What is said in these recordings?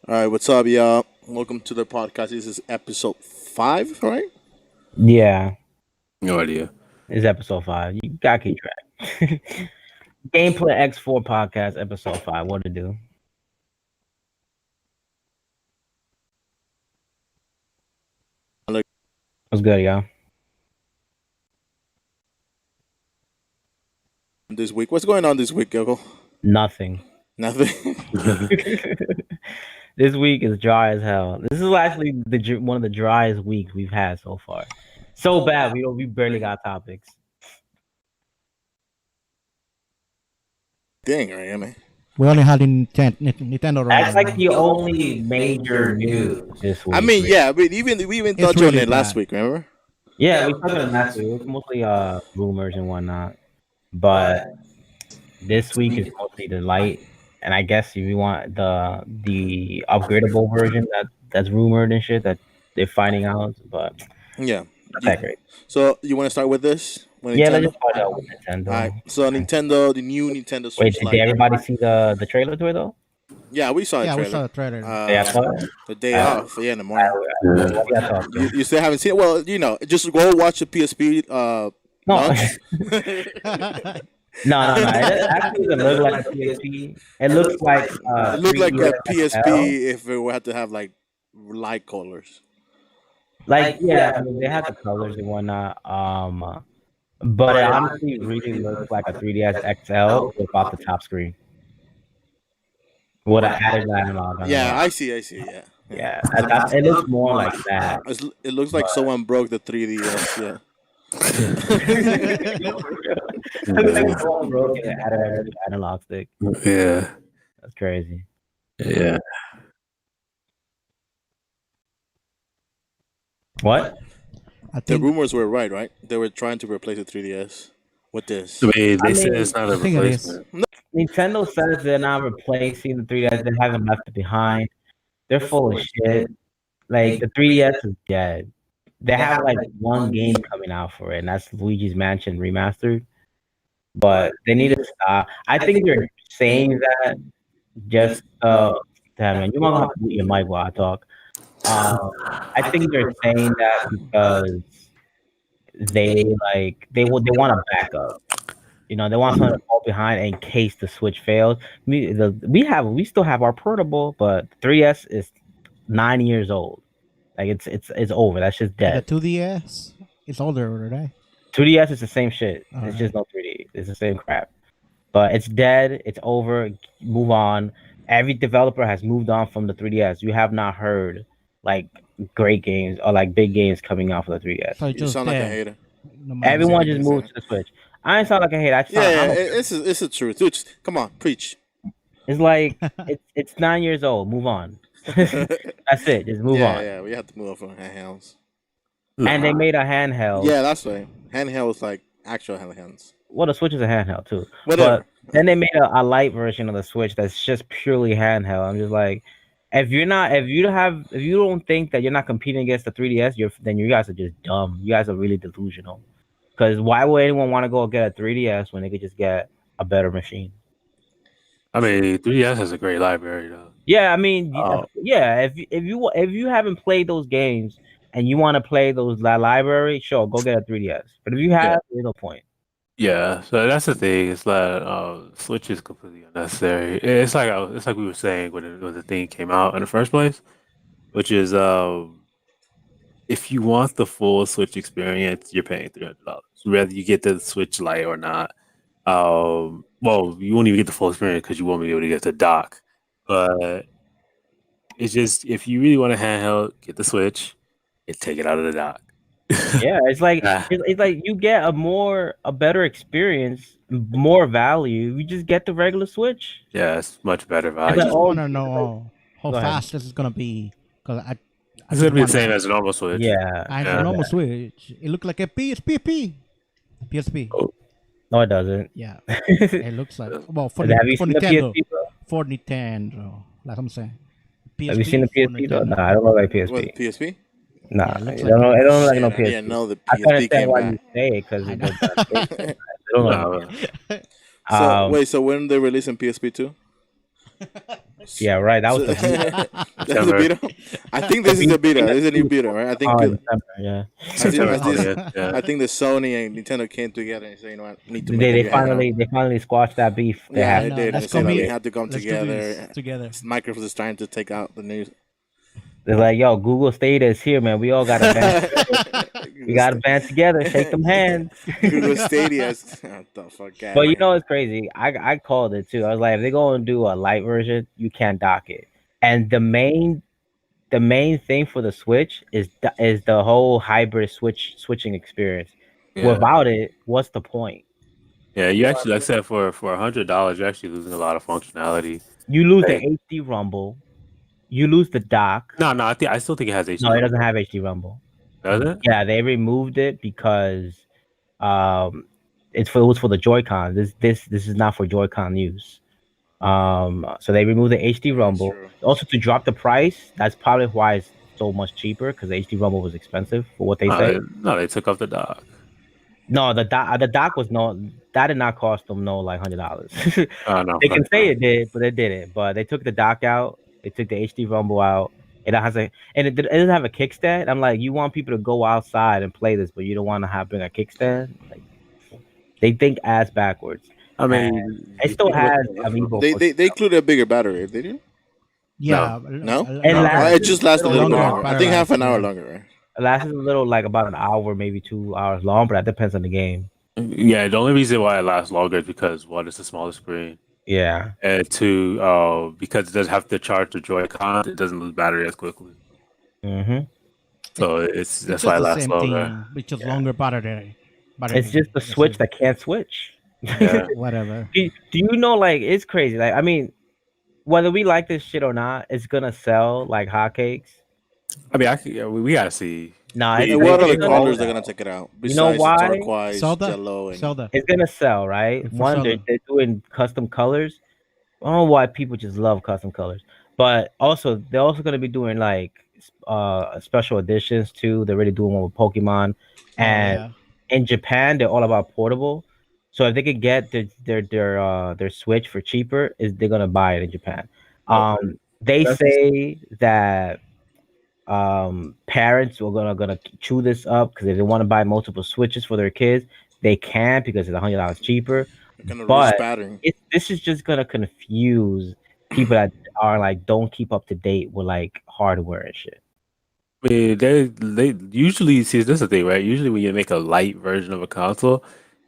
All right, what's up, y'all? Welcome to the podcast. This is episode 5, right? Yeah, No idea. it's episode 5. You gotta keep track. GamePlayX4 podcast, episode 5. What to do? Like What's good, y'all? this week, what's going on this week, Gokul? Nothing. Nothing. This week is dry as hell. This is actually one of the driest weeks we've had so far. So bad, we barely got topics. Dang, right, yeah, man. We only had Nintendo. That's like the only major news this week. I mean, yeah, but we even It's touched on really it last bad. week, remember? Yeah, we talked about it last week. It was mostly rumors and whatnot. But this week is mostly the Lite, and I guess if you want the upgradable version that's rumored and shit that they're finding out, but Yeah. not that great. So you want to start with this? With Yeah, Nintendo? let's just find out with Nintendo. All right. So Nintendo, the new Nintendo Wait, Switch did Lite. everybody see the trailer to it though? Yeah, we saw it. Yeah, we saw the trailer. Yeah, I saw it. The day off. Yeah, in the morning. What y'all thought, You, though? you still haven't seen it? Well, just go watch the PSP. No. launch. No. It actually doesn't look like a PSP. It looks like It looked like a 3DS XL. PSP if it had to have like light colors. Like, yeah, I mean, they have the colors and whatnot. But it honestly really looks like a 3DS XL without the top screen. With an added analog on Yeah, it. I see. Yeah. Yeah, it looks more like that. It looks like someone broke the 3DS. Yeah. It looks like someone broke it and added an analog stick. Yeah. That's crazy. Yeah. What? I The think rumors were right? They were trying to replace the 3DS with this. I mean, they I said mean, it's not a I think it is. replacement. Nintendo says they're not replacing the 3DS. They haven't left it behind. They're full of shit. Like, the 3DS is dead. They have like one game coming out for it, and that's Luigi's Mansion Remastered. But they need to stop. I think they're saying that just damn man, you might have to mute your mic while I talk. I think they're saying that because they want a backup. You know, they want something to fall behind in case the Switch fails. We still have our portable, but 3DS is 9 years old. Like it's over. That's just The dead. 2DS is older, right? 2DS is the same shit. It's Alright. just no 3D. It's the same crap. But it's dead. It's over. Move on. Every developer has moved on from the 3DS. You have not heard like great games or like big games coming out for the 3DS. So it's You just sound like a there. hater. No matter Everyone what. just moved to the Switch. I ain't sound like a hate. I just Yeah, sound, it's the truth. Dude, come on, preach. it's like it's 9 years old. Move on. That's it. Just move on. Yeah, we have to move on from handhelds. And they made a handheld. Yeah, that's right. Handheld is like actual handhelds. Well, the Switch is a handheld too. Whatever. But then they made a light version of the Switch that's just purely handheld. I'm just like, if you don't think that you're not competing against the 3DS, then you guys are just dumb. You guys are really delusional. Because why would anyone want to go get a 3DS when they could just get a better machine? I mean, 3DS has a great library, though. Yeah, I mean, Oh. yeah. If you haven't played those games and you want to play that library, sure, go get a 3DS. But if you have, there's no point. Yeah, so that's the thing. It's like Switch is completely unnecessary. It's like we were saying when the thing came out in the first place, which is if you want the full Switch experience, you're paying $300, whether you get the Switch Lite or not. Well, you won't even get the full experience because you won't be able to get the dock. But it's just if you really want a handheld, get the Switch and take it out of the dock. Yeah, it's like Ah. it's like you get a better experience, more value. You just get the regular Switch. Yeah, it's much better I value. just want to know how Go ahead. fast this is gonna be. Cause I It's gonna be the same as a normal Switch. Yeah. I Yeah. a normal Switch. It looked like a PSP. Oh. No, it doesn't. Yeah, Have it looks like. Well, for you for seen the Nintendo, PSP? Bro? for Nintendo, like I'm saying. Have you seen the for PSP though? Nintendo. Nah, I don't look like What, PSP. PSP? Nah, Yeah, it I looks don't know. like I don't like no Shit, I PSP. didn't know the I can PSP understand came why back. you say it because I it know. does. I don't know. No, So wait, so when they releasing PSP 2? Yeah, right. That was So the beta. that's the beta. I think this is the beta. This is a new beta, right? I think. Oh, in December, yeah. September I 20th. Yeah. think the Sony and Nintendo came together and said, you know what, need to They make a they new handheld. finally squashed that beef they Yeah, had. they No, did. let's They said come that they here. had to come Let's do this together. together. Microsoft is trying to take out the news. They're like, yo, Google Stadia is here, man. We all got to band. We got to band together, shake them hands. Google Stadia. What the fuck, But you man? know it's crazy. I called it too. I was like, if they're going to do a light version, you can't dock it. And the main thing for the Switch is the whole hybrid switching experience. Yeah. Without it, what's the point? Yeah, you actually, like I said, for $100, you're actually losing a lot of functionality. You lose the Hey. HD rumble. You lose the dock. No, I still think it has HD. No, it doesn't have HD rumble. Does it? Yeah, they removed it because it was for the Joy-Con. This is not for Joy-Con use. So they removed the HD rumble. true. Also to drop the price, that's probably why it's so much cheaper, because the HD rumble was expensive for what they say. No, they took off the dock. No, the dock was that did not cost them like $100. Oh, no. They can say it did, but it didn't. But they took the dock out. They took the HD rumble out. It doesn't have a kickstand. I'm like, you want people to go outside and play this, but you don't want to bring a kickstand. Like, they think ass backwards. I mean, It still has amiibo. They included a bigger battery, did you? Yeah. No? It lasts It just lasted a little longer, longer. I think half an hour yeah. longer, right? It lasts a little, like about an hour, maybe 2 hours long, but that depends on the game. yeah, the only reason why it lasts longer is because one, it's a smaller screen, Yeah. and two, because it doesn't have to charge the Joy-Con, it doesn't lose battery as quickly. Mm-hmm. So It's that's just why it the lasts same longer. thing, with just Yeah. longer battery. It's just the That's Switch it. that can't switch. Yeah. Whatever. Do you know, like, it's crazy. Like, I mean, whether we like this shit or not, it's gonna sell like hotcakes. I mean, we gotta see. Nah, And it's And what other it's gonna colors they're sell. gonna take it out? You know Besides why? turquoise, Zelda. yellow, and Zelda. It's gonna sell, right? For One, Zelda. they're doing custom colors. I don't know why people just love custom colors, but also they're also gonna be doing like special editions too. They're already doing one with Pokemon, and Yeah. in Japan they're all about portable. So if they could get their Switch for cheaper, they're gonna buy it in Japan. They say that parents are gonna chew this up because if they want to buy multiple Switches for their kids, they can because it's $100 cheaper. they're gonna But lose battery. this is just gonna confuse people that are like don't keep up to date with like hardware and shit. I mean, they usually see this is the thing, right? Usually, when you make a light version of a console,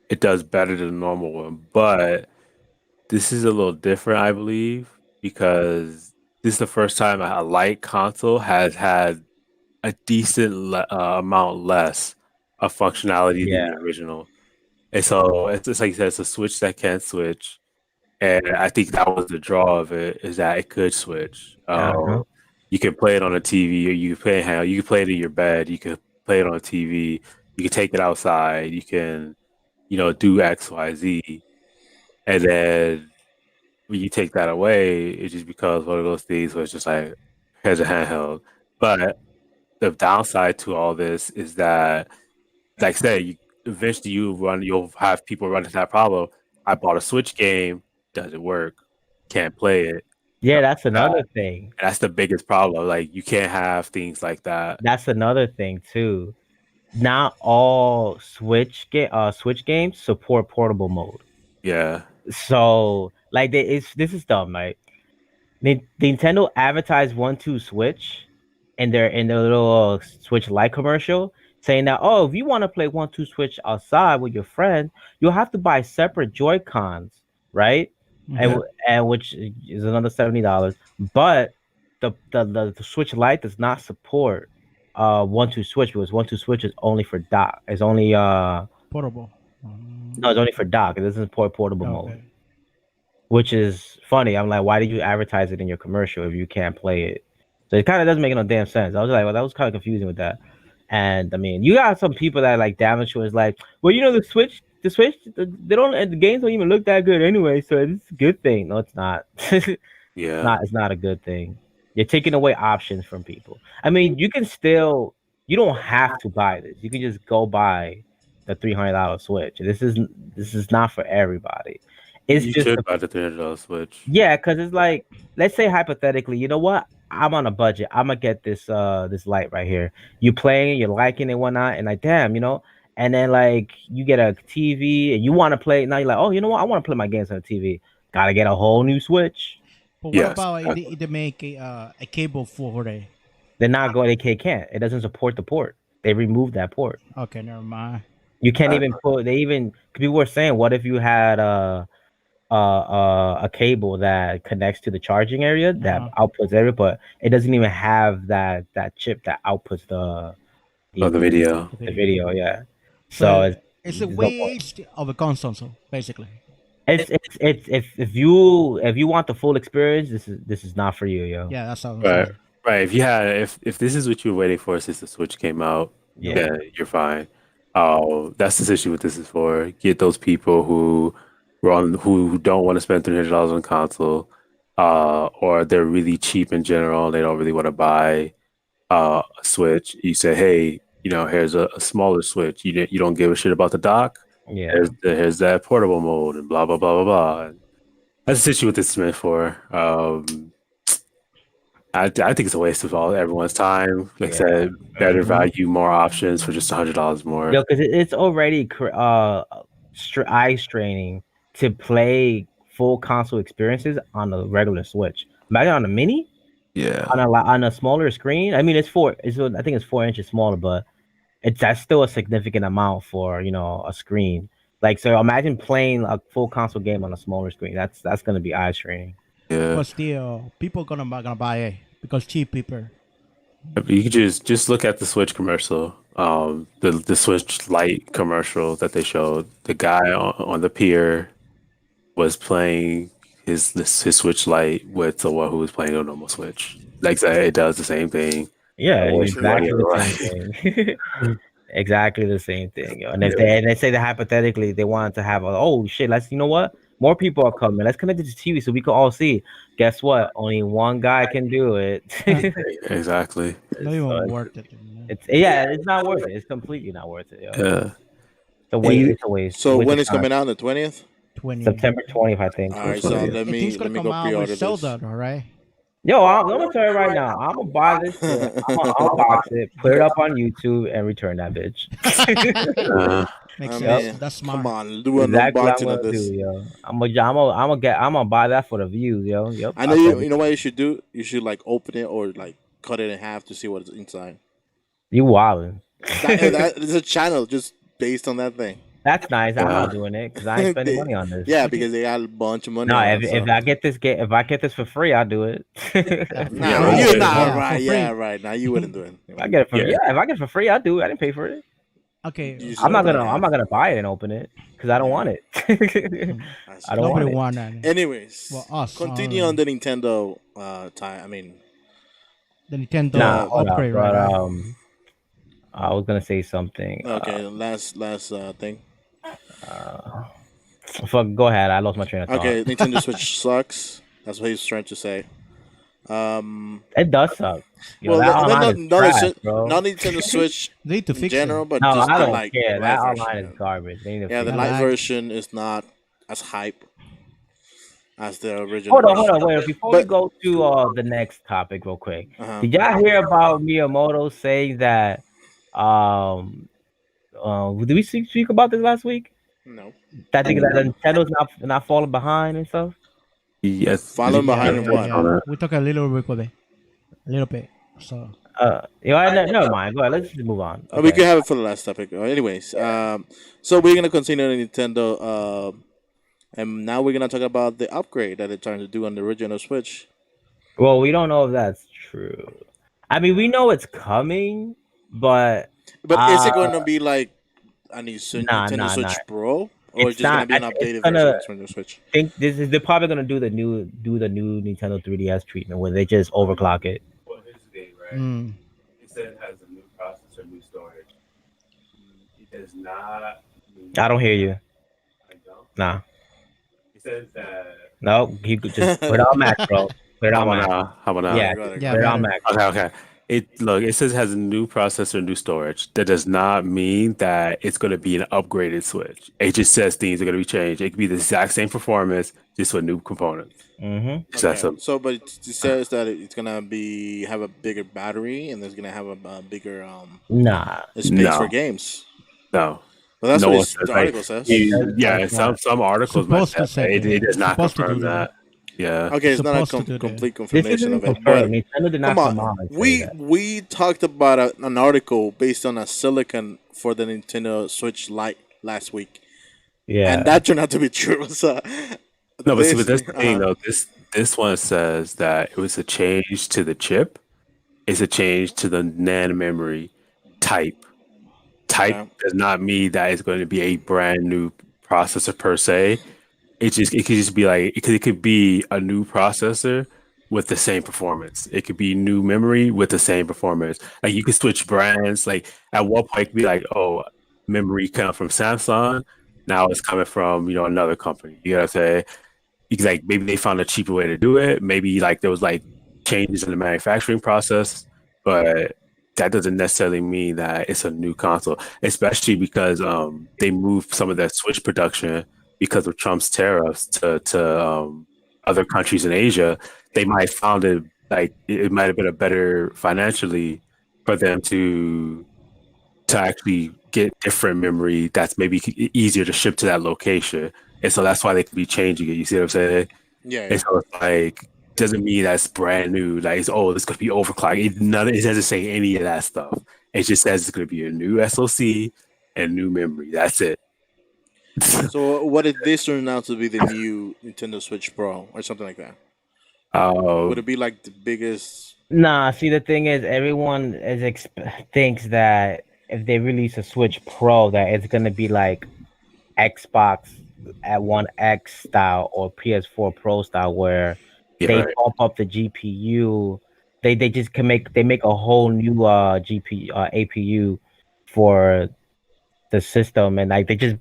it does better than the normal one. But this is a little different, I believe, because this is the first time a light console has had a decent amount less of functionality than the original. And so it's like you said, it's a Switch that can't switch. And I think that was the draw of it, is that it could switch. You can play it on a TV, or you can play it you can play it in your bed, you can play it on a TV, you can take it outside, you can, do X, Y, Z. And then when you take that away, it just becomes one of those things where it's just like, here's a handheld. But the downside to all this is that, like I said, eventually you'll have people run into that problem. I bought a Switch game, doesn't work, can't play it. Yeah, that's another thing. And that's the biggest problem. Like, you can't have things like that. That's another thing too. Not all Switch games support portable mode. Yeah. So like this is dumb, right? Nintendo advertised 1-2 Switch in their little Switch Lite commercial, saying that if you want to play 1-2 Switch outside with your friend, you'll have to buy separate Joy Cons, right? And which is another $70. But the Switch Lite does not support 1-2 Switch, because 1-2 Switch is only for dock. It's only Portable. no, it's only for dock. It doesn't support portable mode. Which is funny. I'm like, why did you advertise it in your commercial if you can't play it? So it kind of doesn't make no damn sense. I was like, well, that was kind of confusing with that. And I mean, you got some people that like damage was like, well, the Switch, the games don't even look that good anyway, so it's a good thing. No, it's not. Yeah. It's not a good thing. You're taking away options from people. I mean, you don't have to buy this. You can just go buy the $300 Switch. This is not for everybody. It's You just should buy the $300 Switch. yeah, because it's like, let's say hypothetically, you know what? I'm on a budget. I'm gonna get this Lite right here. You playing, you're liking it, whatnot, and like, damn, and then like you get a TV and you want to play. Now you're like, oh, you know what? I want to play my games on the TV. Gotta get a whole new Switch. But what Yes, about exactly. they make a cable for it? They're not going. They can't. It doesn't support the port. They removed that port. Okay, never mind. You can't even put. They even people were saying, what if you had a cable that connects to the charging area that outputs every, but it doesn't even have that chip that outputs Oh, the video. the video. Yeah, so So it's a there's no point. waste of a console, so basically. It's if you want the full experience, this is not for you, yo. Yeah, that's how. Right. Right. If this is what you were waiting for since the Switch came out, Yeah. you're fine. That's essentially what this is for. Get those people who who don't want to spend $300 on console, or they're really cheap in general and they don't really want to buy a Switch. You say, hey, here's a smaller Switch. You don't give a shit about the dock. Yeah. Here's that portable mode and blah blah blah blah blah. And that's essentially what this is meant for. I think it's a waste of everyone's time. Like I said, better value, more options for just $100 more. Yo, because it's already eye straining to play full console experiences on the regular Switch. Imagine on a mini, Yeah, on a smaller screen. I mean, I think it's 4 inches smaller, but that's still a significant amount for a screen. Like, so imagine playing a full console game on a smaller screen. That's gonna be eye straining. yeah. But still, people gonna buy it because cheap people. You could just look at the Switch commercial, the Switch Lite commercial that they showed. The guy on the pier was playing his Switch Lite with someone who was playing a normal Switch. Like it does the same thing. Yeah, Exactly exactly the same thing. Exactly the same thing. Yo. And if they say that hypothetically they wanted to have oh shit, you know what? More people are coming. Let's connect it to TV so we can all see. Guess what? Only one guy can do it. Exactly. Not even worth it. It's not worth it. It's completely not worth it. Yo. Yeah. It's a waste. So when it's coming out, the 20th? 20. September 20th, I think. All right, so let me gonna come go out pre-order with this. Zelda, all right? Yo, I'm gonna tell you right now. I'm gonna buy this shit. I'm gonna unbox it, put it up on YouTube, and return that bitch. Makes I sense. mean, That's smart. Come on, do an Exactly what I'm unboxing of gonna this. do, yo. I'm gonna buy that for the views, yo. Yep. I know you know what you should do? You should like open it or like cut it in half to see what's inside. You wildin'. That is a channel just based on that thing. That's nice. I'm not doing it because I ain't spending money on this. Yeah, because they got a bunch of money. No, on if I get this for free, I'll do it. No, you're not right. Yeah, right. Now you wouldn't do it. If I get it for free, I'll do it. I didn't pay for it. Okay. I'm not gonna buy it and open it because I don't want it. I don't Nobody want it. want that. Anyways, Well, us. continue on the Nintendo time. I mean, the Nintendo Hold up, upgrade, but, right? I was gonna say something. okay, last thing. Fuck, go ahead. I lost my train of thought. Okay, Nintendo Switch sucks. That's what he's trying to say. It does suck. Yo, Well, that online is trash, not bro. Nintendo Switch They need to in fix general, it. but No, just I the don't like care. That Lite online version. is garbage. They need to Yeah, the fix Lite it. version is not as hype as the original. Hold on, wait. Before we go to the next topic, real quick, did y'all hear about Miyamoto saying that? Did we speak about this last week? No. That thing that Nintendo's not falling behind and stuff. Yes. Falling behind in what? We talk a little bit with it. A little bit. So Never mind. Go ahead. Let's just move on. We can have it for the last topic. Anyways, so we're gonna continue on Nintendo, and now we're gonna talk about the upgrade that they're trying to do on the original Switch. Well, we don't know if that's true. I mean, we know it's coming, but is it going to be like a new Nintendo Switch Pro, or It's just going to be not. an It's updated gonna- version of Nintendo Switch? think they're probably gonna do the new Nintendo 3DS treatment where they just overclock it. Well, here's the thing, right? It says it has a new processor, new storage. It does not. I don't hear you. I don't. Nah. It says that. No, you could just put it on Max, bro. Put it on Max. How about now? Yeah, Go ahead, yeah, put it go on ahead. Max. Okay. It says it has a new processor, new storage. That does not mean that it's going to be an upgraded Switch. It just says things are going to be changed. It could be the exact same performance, just with new components. Mm-hmm. It's that Okay, simple. so but it says that it's gonna be have a bigger battery and it's gonna have a bigger Nah, space for No, games. no, Well, that's no what one says the like article says. yeah. that's Some not. some articles might Supposed say to that, but say it does not supposed to do confirm that. that. Yeah, Okay, it's not a Supposed to do that. complete This confirmation isn't of it, but confirmed. Nintendo did come not come on, out and say we that. we talked about an article based on a silicon for the Nintendo Switch Lite last week, and Yeah. that turned out to be true. So no, but see, but this, this thing though, this one says that it was a change to the chip. It's a change to the NAND memory type. Type okay, does not mean that it's going to be a brand new processor per se. It could just be like it could be a new processor with the same performance. It could be new memory with the same performance. Like you could switch brands. Like at one point, it could be like, oh, memory coming from Samsung. Now it's coming from another company. You know what I'm saying? Because like maybe they found a cheaper way to do it. Maybe like there was like changes in the manufacturing process, but that doesn't necessarily mean that it's a new console, especially because they moved some of that Switch production because of Trump's tariffs to other countries in Asia. They might found it like it might have been a better financially for them to actually get different memory that's maybe easier to ship to that location. And so that's why they could be changing it. You see what I'm saying? yeah, And yeah. so it's like doesn't mean that's brand new. Like it's it's gonna be overclocked. It doesn't say any of that stuff. It just says it's gonna be a new SoC and new memory. That's it. So what if this turned out to be the new Nintendo Switch Pro or something like that? Would um, it be like the biggest? Nah, see the thing is everyone thinks that if they release a Switch Pro that it's gonna be like Xbox at One X style or PS4 Pro style where yeah, they right. bump up the GPU. They just can make a whole new GPU APU for the system and like they just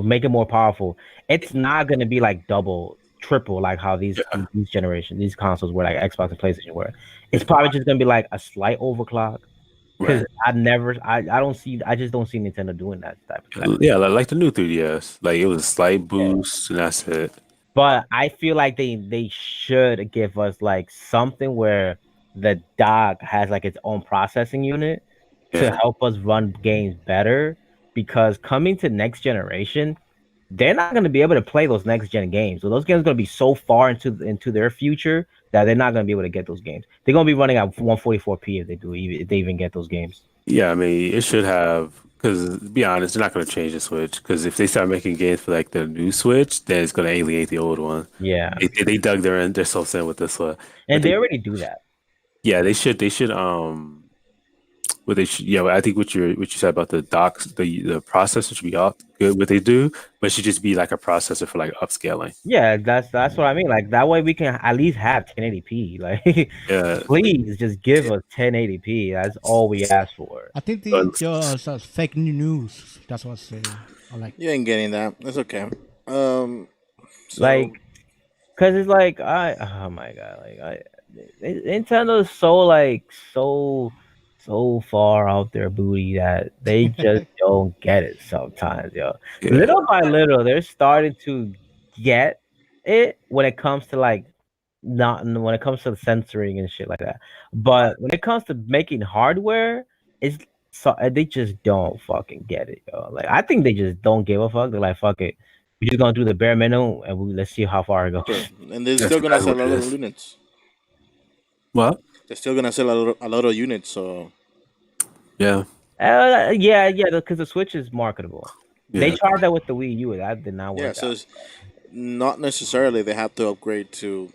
make it more powerful. It's not gonna be like double, triple like how Yeah, these consoles were like Xbox and PlayStation were. It's probably just gonna be like a slight overclock because right. I just don't see Nintendo doing that type of thing. Yeah, like the new 3DS. Like it was a slight boost and that's it. But I feel like they should give us like something where the dock has like its own processing unit to Yeah. help us run games better because coming to next generation they're not going to be able to play those next gen games. So those games are going to be so far into their future that they're not going to be able to get those games. They're going to be running at 144p if they even get those games. Yeah, I mean, it should have, because to be honest, they're not going to change the Switch. Because if they start making games for like the new Switch, then it's going to alienate the old one. Yeah, They dug their self in with this one, but and they already do that. yeah, they should what they should yeah, I think what you said about the docks, the processor should be all good what they do, but it should just be like a processor for like upscaling. Yeah, that's what I mean. Like that way we can at least have 1080p. Like Yeah, please just give us 1080p. That's all we ask for. I think but the just fake news. That's what I say. I like. You ain't getting that. That's okay. Um. Like So cuz it's like oh my god, like Nintendo's so like so far out their booty that they just don't get it sometimes, yo. yeah, Little by little, they're starting to get it when it comes to like not when it comes to the censoring and shit like that. But when it comes to making hardware, it's so they just don't fucking get it, yo. Like I think they just don't give a fuck. They're like, fuck it, we're just gonna do the bare minimum and let's see how far it sure, goes. and they're that's still gonna exactly sell what a it lot of is. units. Well, They're still gonna sell a lot of units. So yeah, Yeah, because the Switch is marketable. They yeah, tried that with the Wii U. That did not yeah. work So out. it's not necessarily they have to upgrade to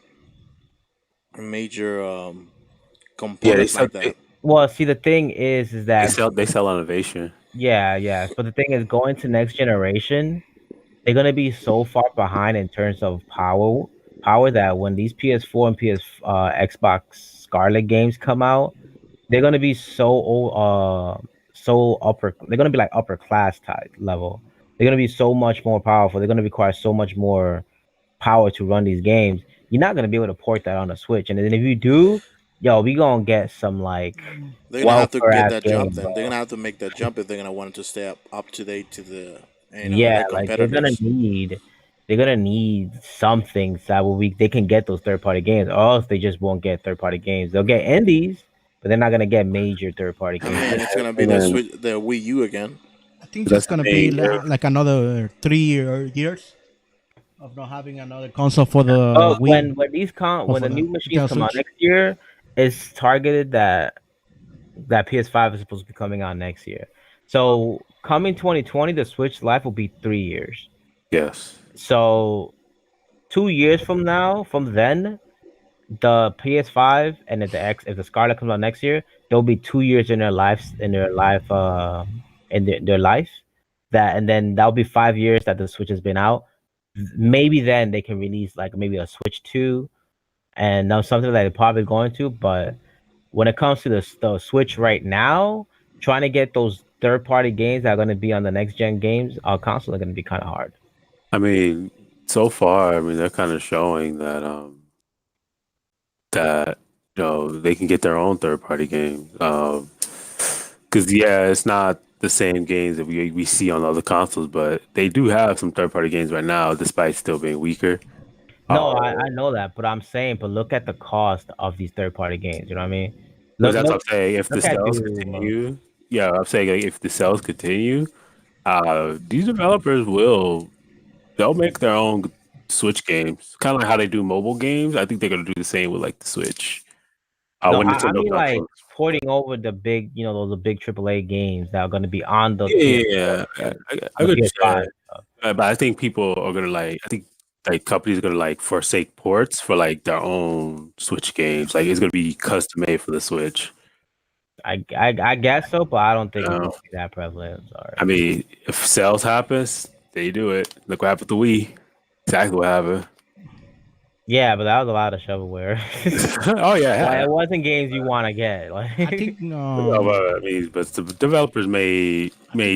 major yeah. components like that. Well, see, the thing is that They sell innovation. yeah. But the thing is, going to next generation, they're gonna be so far behind in terms of power that when these PS4 and Xbox Scarlet games come out, they're gonna be so upper. They're gonna be like upper class type level. They're gonna be so much more powerful. They're gonna require so much more power to run these games. You're not gonna be able to port that on a Switch, and then if you do, yo, we gonna get some like They're gonna have to welfare get ass that jump. game, Then they're bro. gonna have to make that jump if they're gonna want to stay up to date to the Yeah, their like competitors. they're gonna need something that will they can get those third party games, or else they just won't get third party games. They'll get indies, but they're not gonna get major third party I games. mean, it's gonna be And the then Switch, the Wii U again. I think that's that's the gonna be thing. like another 3 years of not having another console for the But Wii or when for the the new machines Nintendo come out Switch. next year, it's targeted that PS5 is supposed to be coming out next year. So coming 2020, the Switch life will be 3 years. Yes. So 2 years from now, from then, the PS5 and if the Scarlet comes out next year, there'll be 2 years in their life that, and then that'll be 5 years that the Switch has been out. Maybe then they can release like maybe a Switch 2, and now something that they're probably going to. But when it comes to the Switch right now, trying to get those third party games that are going to be on the next gen games console are going to be kind of hard. I mean, so far, I mean, they're kind of showing that that they can get their own third party games. Because yeah, it's not the same games that we see on other consoles, but they do have some third party games right now, despite still being weaker. No, Uh, I know that, but I'm saying, but look at the cost of these third party games. You know what I mean? but Look, that's what I'm saying. If the look at sales Doom. continue, yeah, I'm saying like, if the sales continue, these developers they'll make their own Switch games, kind of like how they do mobile games. I think they're gonna do the same with like the Switch. No, When I Nintendo mean comes like out. porting over the big, those big AAA games that are going to be on the Yeah, PS4 and I the PS5. understand. But I think people are gonna like. I think like companies are gonna like forsake ports for like their own Switch games. Like it's gonna be custom made for the Switch. I guess so, but I don't think it's Um, going to be that prevalent. I'm I sorry. mean, if sales happens, they do it. Look what happened with the Wii. Exactly what happened. Yeah, but that was a lot of shovelware. Oh yeah, Like yeah. it wasn't games you want to get. Like I think No, but, I mean, but the developers made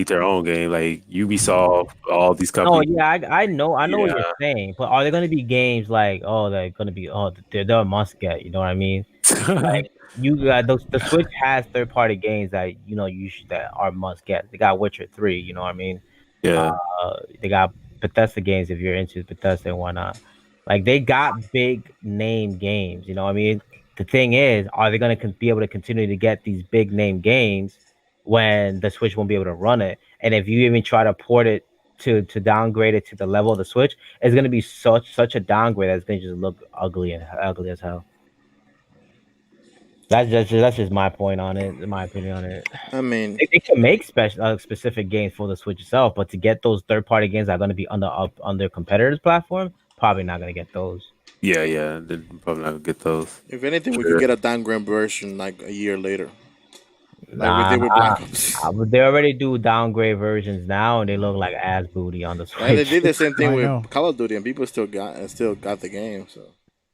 their own game. Like Ubisoft, all these no, companies. yeah, I know what Yeah, you're saying, but are there going to be games like they're going to be they're a must get? You know what I mean? Like you got the Switch has third party games that that are must get. They got Witcher 3. You know what I mean? yeah, They got Bethesda games if you're into Bethesda and whatnot. Like they got big name games. You know what I mean? The thing is, are they going to be able to continue to get these big name games when the Switch won't be able to run it? And if you even try to port it to downgrade it to the level of the Switch, it's going to be such a downgrade that's going to just look ugly as hell. That's just my point on it. My opinion on it. I mean, They can make specific games for the Switch itself, but to get those third party games that are going to be on their competitors' platform, probably not going to get those. yeah. They're probably not gonna get those. if anything, we could Sure. get a downgrade version like a year later, like we Nah, did with Black Ops. but they already do downgrade versions now, and they look like ass booty on the And they Switch. did the same thing I with know. Call of Duty, and people still got the game. So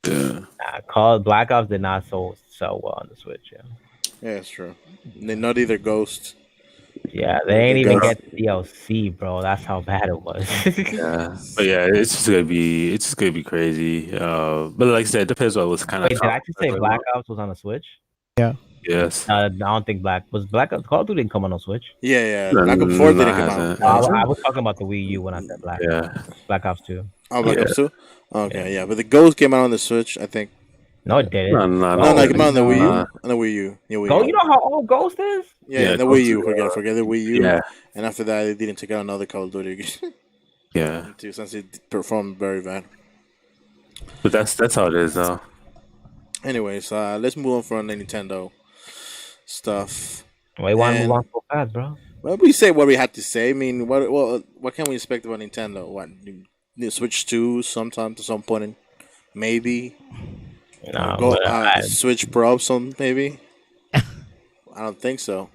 Yeah. Call Black Ops did not so well on the Switch. Yeah, yeah, it's true. Not either Ghost. they ain't The even Ghost. get DLC, bro. That's how bad it was. Yeah, but yeah, it's just gonna be crazy. But like I said, it depends on what's kind of. Wait, did I just say Black Ops was on the Switch? Yeah. Yes. I don't think Black Ops. Call of Duty didn't come on Switch. Yeah. No, Black Ops 4 no, didn't it come out. hasn't. I was talking about the Wii U when I said Yeah. Black Ops 2. Oh, Black Yeah. Ops 2? Okay, yeah. But the Ghost came out on the Switch, I think. No, it didn't. No, No, it no. came out on the Wii U. Nah. On the Wii U. Yeah, Wii Go, U. you know how old Ghost is? Yeah, the Ghost Wii U. is, Forget the Wii U. Yeah, And after that, they didn't take out another Call of Duty yeah. too, since it performed very bad. But that's how it is, though. Anyways, let's move on from the Nintendo stuff. Why you want to And- move on so fast, bro? Well, we say what we had to say. I mean, what can we expect about Nintendo? What new Switch 2 sometime to some point, maybe No, go but Switch Pro some maybe. I don't think so.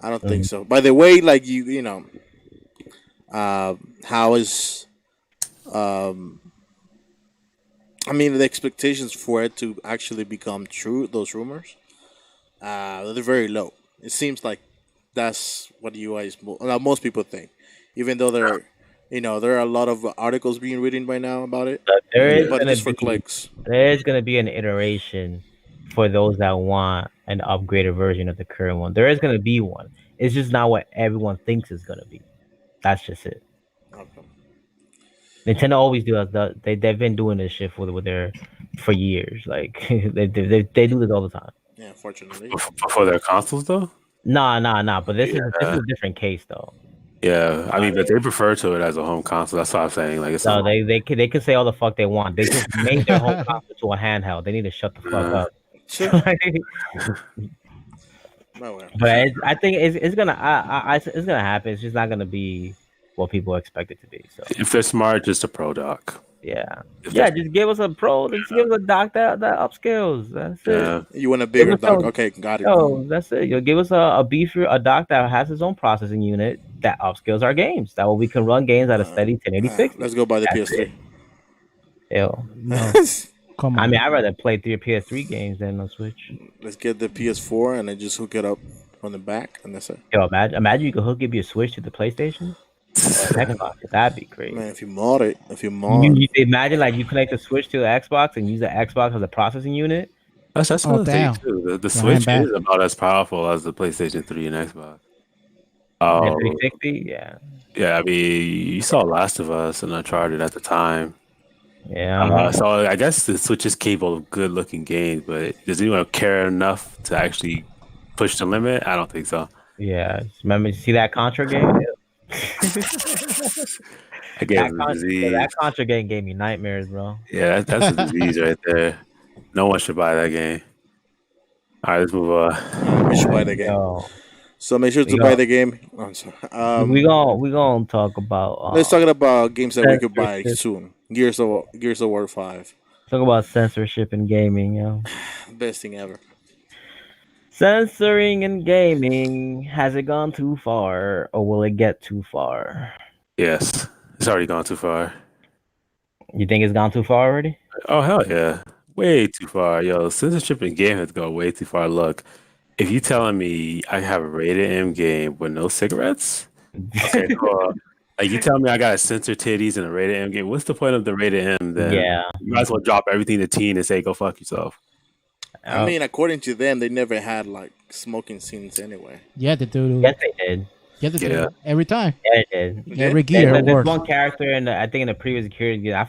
I don't think so. By the way, like you know, how is I mean, the expectations for it to actually become true, those rumors, they're very low. It seems like that's what you guys, most people think, even though there are a lot of articles being written by now about it, there is but gonna just for be clicks. there is gonna be an iteration for those that want an upgraded version of the current one. There is going to be one. It's just not what everyone thinks it's going to be. That's just it. Okay. Nintendo always do that. They've been doing this shit with their for years. Like they do this all the time. Yeah, unfortunately. For their consoles though. Nah. But this is Yeah. a different case though. Yeah, I mean, but they refer to it as a home console. That's what I'm saying. Like it's No, a, they can say all the fuck they want. They just made their whole console to a handheld. They need to shut the fuck up. Sure. But I think it's gonna it's gonna happen. It's just not gonna be what people expect it to be. So if they're smart, just a pro dock. yeah, If yeah. they're- Just give us a pro. Just give us a dock that upscales. That's it. Yeah, You want a bigger Give us dock? a- Okay, got it. Yo, that's it. You'll give us a beefier, a dock that has its own processing unit that upscales our games. That way we can run games at a steady 1080 Let's go buy the That's PS3. Ew. No, come on. I mean, I'd rather play 3 PS3 games than on Switch. Let's get the PS4 and then just hook it up on the back, and that's it. Yo, imagine you could hook up your Switch to the PlayStation. Xbox, that'd be crazy. Man, if you mod it, You imagine like you connect the Switch to the Xbox and use the Xbox as a processing unit. that's Oh, another thing damn. too. The Behind Switch back. is about as powerful as the PlayStation 3 and Xbox. Yeah, Oh, 360, yeah, yeah. I mean, you saw Last of Us and Uncharted at the time. yeah. So I guess the Switch is capable of good-looking games, but does anyone care enough to actually push the limit? I don't think so. Yeah, remember see that Contra game? I guess it's a disease. That Contra game gave me nightmares, bro. Yeah, that's a disease right there. No one should buy that game. All right, let's move on. we should buy the game. Yo, So make sure to We buy got- the game. Oh, I'm sorry. we gonna talk about Let's talk about games that we could buy censorship. soon. Gears of War 5, talk about censorship in gaming, yo. best thing ever. Censoring in gaming, has it gone too far or will it get too far? Yes, it's already gone too far. You think it's gone too far already? Oh hell yeah, way too far, yo. Censorship in game has gone way too far. Look, if you telling me I have a rated M game with no cigarettes, okay, cool. Like you tell me I gotta censor titties in a rated M game. What's the point of the rated M then? Yeah. You might as well drop everything to teen and say go fuck yourself. I mean, according to them, they never had like smoking scenes anyway. Yeah, they do. Yes, they did. Yeah, they do. Yeah. Every time. Yeah, they did. Every gear There's award. one character in I think in the previous security. I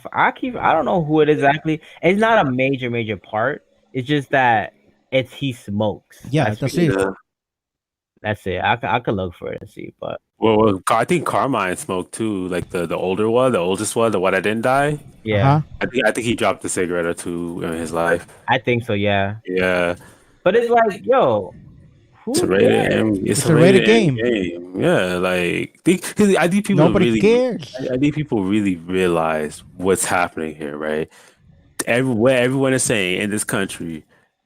don't know who it is exactly. It's not a major part. It's just that he smokes. Yeah, that's it. Yeah. That's it. I could look for it and see, but Well, I think Carmine smoked too, like the older one, the oldest one, the one that didn't die. yeah, Uh-huh. I think he dropped a cigarette or two in his life. I think so. Yeah, Yeah, but it's like, yo, who it's a rated cares? M. It's a rated M game. Yeah, like I think people Nobody really cares. I think people really realize what's happening here, right? What everyone is saying in this country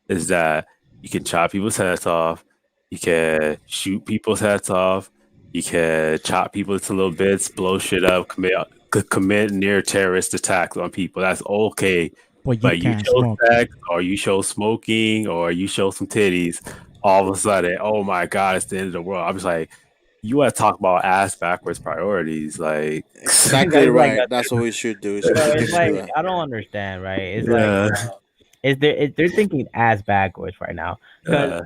is that you can chop people's heads off, you can shoot people's heads off, you can chop people into little bits, blow shit up, commit near terrorist attacks on people. That's okay. But But you you can't show smoke. sex, or you show smoking, or you show some titties, all of a sudden, oh my god, it's the end of the world. I'm just like, you want to talk about ass backwards priorities, like Exactly That's like right. a- That's what we should do. So it's Just do like that. I don't understand, right? It's yeah, like they're thinking ass backwards right now because yeah,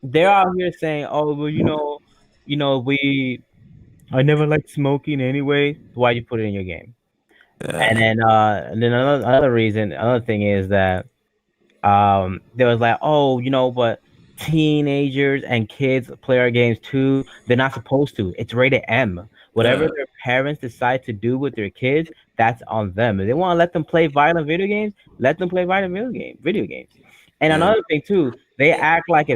they're out here saying, "Oh, well, I never liked smoking anyway. Why you put it in your game?" yeah. And then another thing is that there was like, oh, but teenagers and kids play our games too. They're not supposed to. It's rated M. Whatever Yeah. their parents decide to do with their kids, that's on them. If they want to let them play violent video games, let them play violent video games. And Yeah. another thing too, they act like they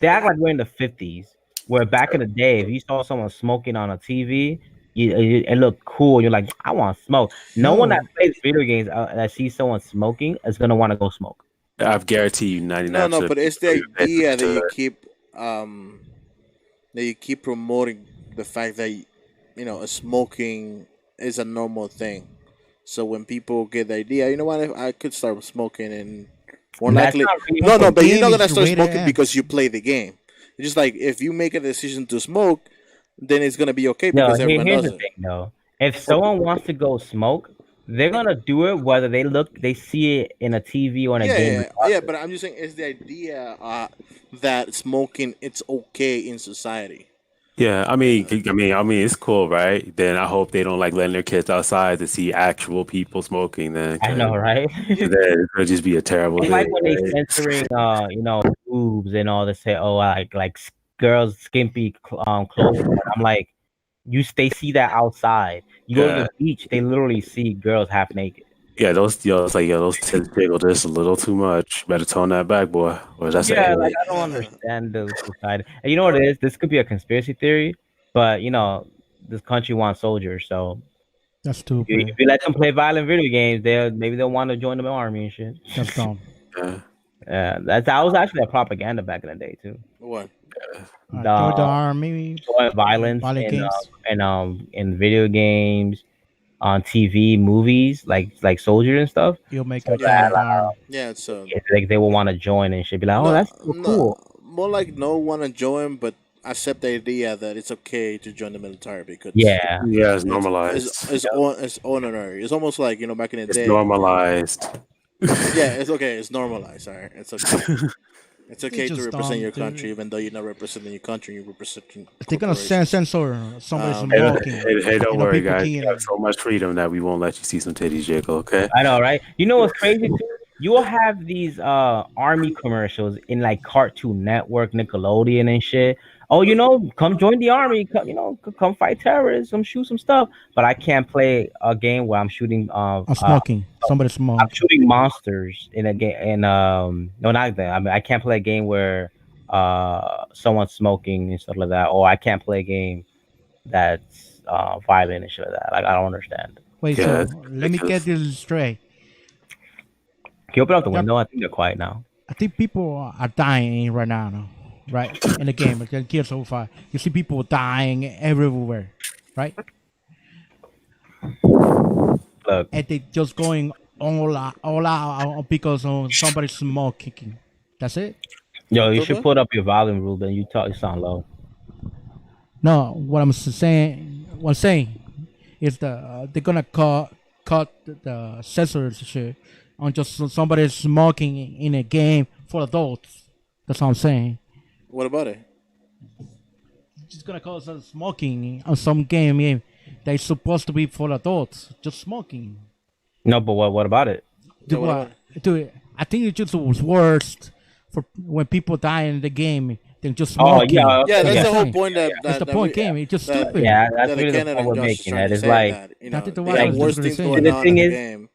act like we're in the 50s, where back in the day, if you saw someone smoking on a TV, it looked cool. You're like, I want to smoke. No one that plays video games that sees someone smoking is gonna want to go smoke. I guarantee you 99%. No, but it's the idea that you to keep promoting the fact that smoking is a normal thing. So when people get the idea, you know what, if I could start smoking, and more That's likely, not really no, but you're game not is gonna start rated smoking M. because you play the game. It's just like if you make a decision to smoke, then it's gonna be okay No, because everyone here's does the it. thing though. If someone wants to go smoke, they're gonna do it whether they see it in a TV or in a Yeah, game. yeah. But I'm just saying, it's the idea that smoking it's okay in society. Yeah, You know. I mean, it's cool, right? Then I hope they don't like letting their kids outside to see actual people smoking. Then, I know, because right? then it could just be a terrible It's like thing, when they right? censoring, boobs and all this. Say, oh, girls skimpy clothing. And I'm like, they see that outside. You go to Yeah, the beach, they literally see girls half naked. yeah. It's like those tits jiggle just a little too much. Better tone that back, boy. Or that's an Yeah, like A. I don't understand the society. And you know what it is? This could be a conspiracy theory, but this country wants soldiers. So That's if stupid. you let them play violent video games, they'll want to join the army and shit. That's dumb. Yeah, Yeah, that was actually a propaganda back in the day too. What? Join the The army. showing violence Violent games. in video games, on TV, movies, like soldiers and stuff. You'll make So a that join the army. Yeah, it's like they will want to join and shit. Be like, oh, no, that's so no, cool. more like no one to join, but accept the idea that it's okay to join the military because Yeah, yeah. It's it's normalized. it's honorary. It's almost like back in the It's day. normalized. Yeah, it's okay. It's normalized. All right, it's okay. It's okay to just represent dumb, your dude. country, even though you're not representing your country. You're representing They're gonna corporations. censor somebody Um, Hey, smoking. hey, don't worry, People guys. can. You have so much freedom that we won't let you see some titties jiggle. Okay. I know, right? You know what's crazy too? You will have these army commercials in like Cartoon Network, Nickelodeon, and shit. Oh, come join the army. Come, come fight terrorists. Come shoot some stuff. But I can't play a game where I'm shooting. I'm smoking. Somebody I'm smoke. shooting monsters in a game. And no, not that. I mean, I can't play a game where someone's smoking and stuff like that. Or I can't play a game that's violent and shit like that. Like I don't understand. Wait, Yeah, so it's let me get ridiculous. this straight. Can you open up the Yep. window? I think they're quiet now. I think people are dying right now, no? Right? In the game, like Gears of War. You see people dying everywhere, right? Look, And they just going all out because of somebody smoking. That's it? yo, you The should what? put up your volume, Ruben. You sound low. No, what I'm saying is they're gonna cut the censorship on just somebody smoking in a game for adults. That's what I'm saying. What about it? Just gonna call some smoking on some game that's supposed to be for adults. Just smoking. No, but what about it? Do Yeah, what what? about Do I think it just was worst for when people die in the game than just Oh smoking. yeah, Yeah, okay, that's yeah. the whole Saying. point That's the point game. It's just that- stupid. Yeah, that's the really the Canada point we're Josh is making. trying That to is say like, that That's the they one I have was worse just gonna things say. going the on in thing the is, game,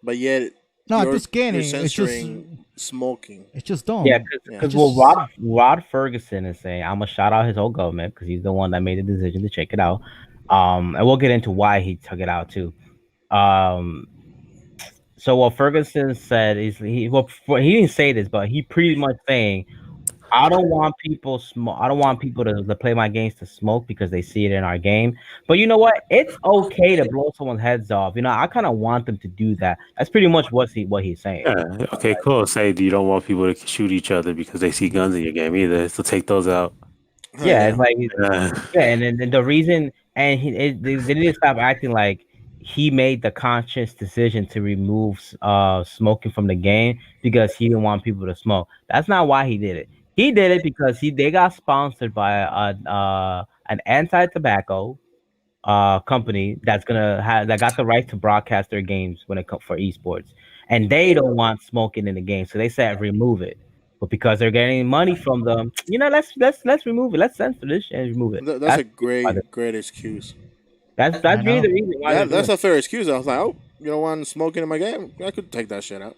but yet No, I you're, just get you're it. It's just censoring smoking. it's just dumb. yeah, Yeah. because Just- what Rod Ferguson is saying, I'm gonna shout out his whole government because he's the one that made the decision to check it out. And we'll get into why he took it out too. Um, so what Ferguson said is he didn't say this, but he pretty much saying I don't want people I don't want people to play my games to smoke because they see it in our game. But you know what? It's okay to blow someone's heads off. I kind of want them to do that. That's pretty much what he's saying. Yeah. Okay. Cool. Say you don't want people to shoot each other because they see guns in your game either. So take those out. Yeah, it's like Yeah. yeah, and then the reason and they need to stop acting like he made the conscious decision to remove smoking from the game because he didn't want people to smoke. That's not why he did it. He did it because they got sponsored by an anti-tobacco company that got the right to broadcast their games when it comes for esports, and they don't want smoking in the game, so they said remove it. But because they're getting money from them, let's remove it. Let's censor this and remove it. That's a why great excuse. that's I really know. the reason why That's a fair excuse. I was like, oh, you don't want smoking in my game? I could take that shit out.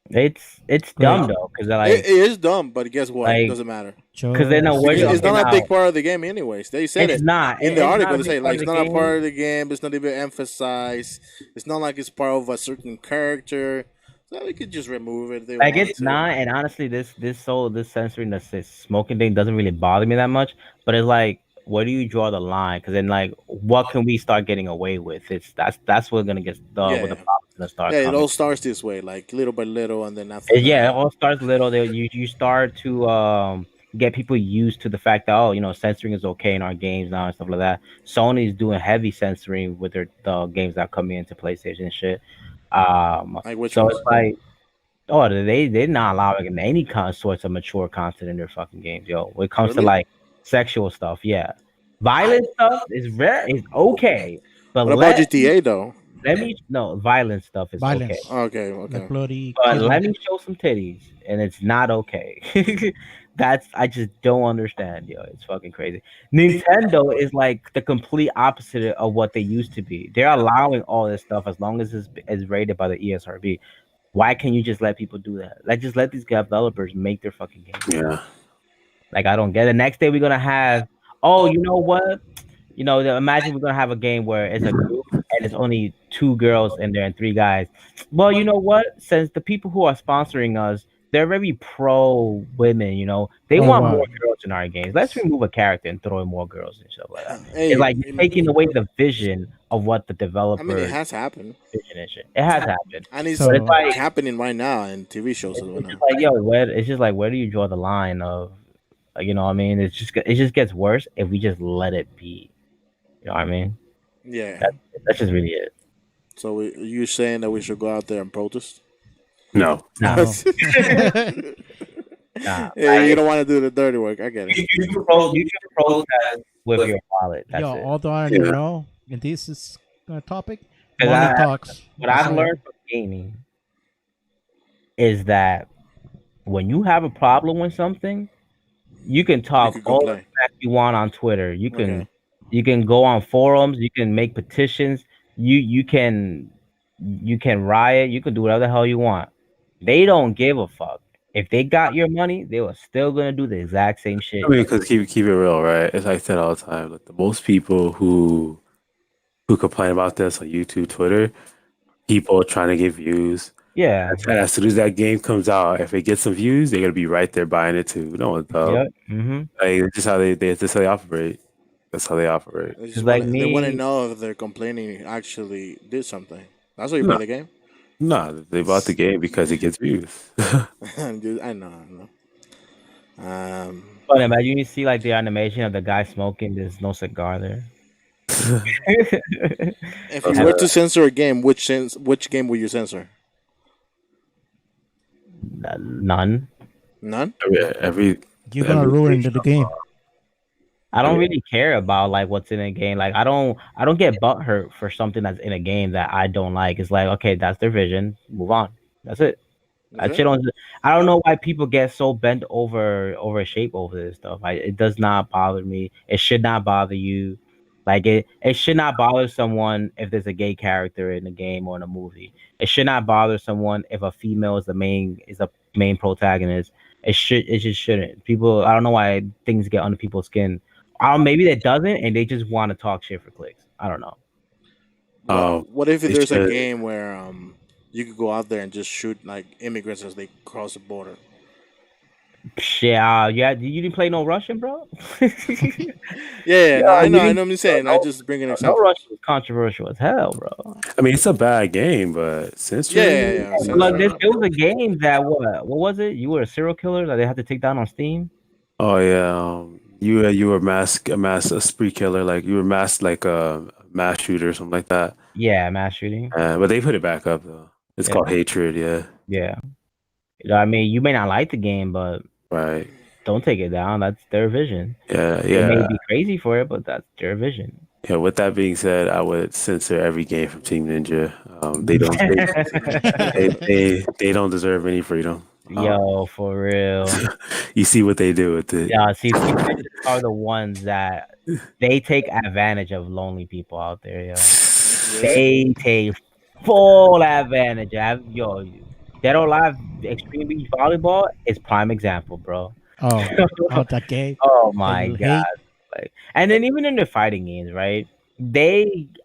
it's dumb though because they're It like is dumb, but guess what? like- It doesn't matter. because they know where Because you're it's not a okay, big part of the game, anyways. They said It's it not in the it's article. not a They say big like part it's of the not a game. part of the game. It's not even emphasized. It's not like it's part of a certain character. So we could just remove it. If they Like want it's to. not, and honestly, this censoring this smoking thing doesn't really bother me that much. But it's like, where do you draw the line? Because then, like, what can we start getting away with? That's what's gonna get Yeah, where the yeah. problem's gonna start Yeah, it coming. all starts this way, like little by little, and then after Yeah, it that, all starts little. You start to get people used to the fact that censoring is okay in our games now and stuff like that. Sony's doing heavy censoring with the games that come into PlayStation and shit. Like which So ones? it's like, oh, they're not allowing any kind of sorts of mature content in their fucking games, yo. When it comes to Really? like sexual stuff, yeah, violent stuff is okay, but What about GTA though? let me no violent stuff is okay. Violence, Okay, like okay. bloody But killing. let me show some titties, and it's not okay. I just don't understand, yo. It's fucking crazy. Nintendo is like the complete opposite of what they used to be. They're allowing all this stuff as long as it's rated by the ESRB. Why can't you just let people do that? Like, just let these developers make their fucking games. Yeah. Like, I don't get it. Next day we're gonna have. Oh, you know what? Imagine we're gonna have a game where it's a group and it's only 2 girls in there and 3 guys. Well, you know what? Since the people who are sponsoring us, they're very pro women. They Oh want more wow. girls in our games. Let's remove a character and throw in more girls and stuff like that. It's Hey, like you're taking away the vision of what the I mean, it developer has happened, vision and shit. It has happened, and it's but it's So like happening right now in TV shows as well it's now. just like where do you draw the line of, what I mean? It just gets worse if we just let it be. You know what I mean? Yeah. That's just really it. So you saying that we should go out there and protest? No. Nah, no. nah. Yeah, you don't want to do the dirty work. I get it. You can protest with your wallet. That's Yo, it. although I Yeah. know, and this is topic, 'Cause money talks. What I've learned from gaming is that when you have a problem with something, you can talk can all the complain. smack you want on Twitter. Okay. You can go on forums. You can make petitions. You can riot. You can do whatever the hell you want. They don't give a fuck. If they got your money, they were still gonna do the exact same shit. I mean, because keep it real, right? As I said all the time, like the most people who complain about this on YouTube, Twitter, people trying to get views. Yeah. And as soon as that game comes out, if it gets some views, they're gonna be right there buying it too. No one's dumb. Yep. Mm-hmm. Like it's just how that's just how they operate. That's how they operate. They Just like they want to me. know if their complaining actually did something. That's why you No. play the game. Nah, they bought the game because it gets views. Dude, I know. But imagine you see like the animation of the guy smoking. There's no cigar there. If you were to censor a game, which game would you censor? None. None. every You're gonna ruin the game. I don't really care about like what's in a game. Like I don't get butthurt for something that's in a game that I don't like. It's like, okay, that's their vision. Move on. That's it. I don't know why people get so bent over shape over this stuff. It does not bother me. It should not bother you. Like it should not bother someone if there's a gay character in a game or in a movie. It should not bother someone if a female is the main protagonist. It just shouldn't. People, I don't know why things get under people's skin. Maybe it doesn't, and they just want to talk shit for clicks. I don't know. What if they there's a should- game where you could go out there and just shoot like immigrants as they cross the border? Shit, yeah. You didn't play no Russian, bro. Yeah, no, I know. I'm just saying. I no- just bring an No example. Russian was controversial as hell, bro. I mean, it's a bad game, but since Yeah. Look, there was a game that what was it? You were a serial killer that they had to take down on Steam. Oh yeah, you were a spree killer, like you were masked like a mass shooter or something like that. Yeah, mass shooting. But they put it back up though. It's called Hatred. Yeah, Yeah. I mean, you may not like the game, but right. don't take it down. That's their vision. Yeah. They may be crazy for it, but that's their vision. Yeah. With that being said, I would censor every game from Team Ninja. They don't. They don't deserve any freedom. Yo, for real. You see what they do with it. Yeah, see, Team Ninjas are the ones that they take advantage of lonely people out there, yo. They take full advantage of Dead or Alive Extreme Beach Volleyball is prime example, bro. Oh, that game. Oh my you god. Like, and then even in the fighting games, right?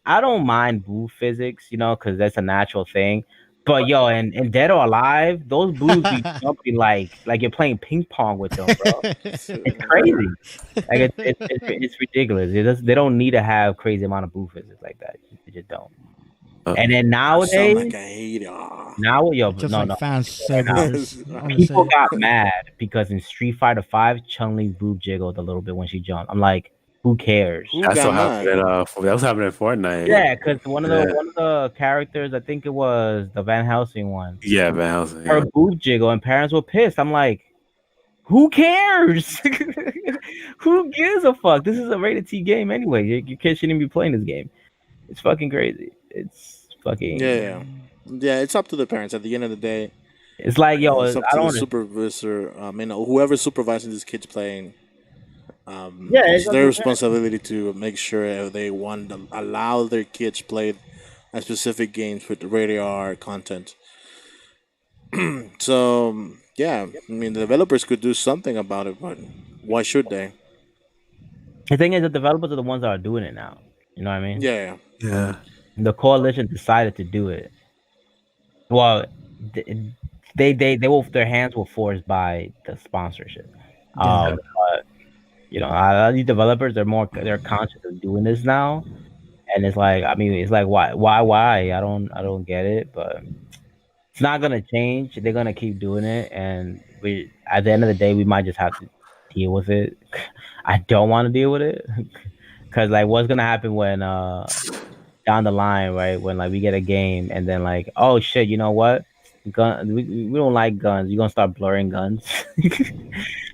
I don't mind blue physics, because that's a natural thing. But yo, in Dead or Alive, those blues be jumping like you're playing ping pong with them, bro. It's crazy. Like it's ridiculous. They don't need to have crazy amount of blue physics like that. They just don't. And then nowadays, Now, yo, Just no, like no. fan Now, service. people got mad because in Street Fighter 5, Chun-Li's boob jiggled a little bit when she jumped. I'm like, who cares? Who That's got what happened. mad? That was happening in Fortnite. Yeah, because one of Yeah. the characters, I think it was the Van Helsing one, Yeah, Van Helsing. her Yeah. boob jiggle, and parents were pissed. I'm like, who cares? Who gives a fuck? This is a rated T game anyway. Your kids shouldn't be playing this game. It's fucking crazy. It's fucking. Yeah. It's up to the parents. At the end of the day, It's like, yo, it's up I to don't the understand. supervisor. Whoever's supervising these kids playing. Yeah, It's their it's responsibility to make sure they want to allow their kids play a specific games with rated R content. So yeah, I mean the developers could do something about it, but why should they? the thing is, the developers are the ones that are doing it now. You know what I mean? Yeah, Yeah. The coalition decided to do it. Well, they will their hands were forced by the sponsorship. Yeah. But you know, these developers they're conscious of doing this now, and it's like, I mean, it's like, why? I don't get it, but it's not gonna change. They're gonna keep doing it, and we at the end of the day, we might just have to deal with it. I don't want to deal with it because like, what's gonna happen when down the line, right? When like we get a game and then like, oh shit, you know what? We don't like guns. You're gonna start blurring guns.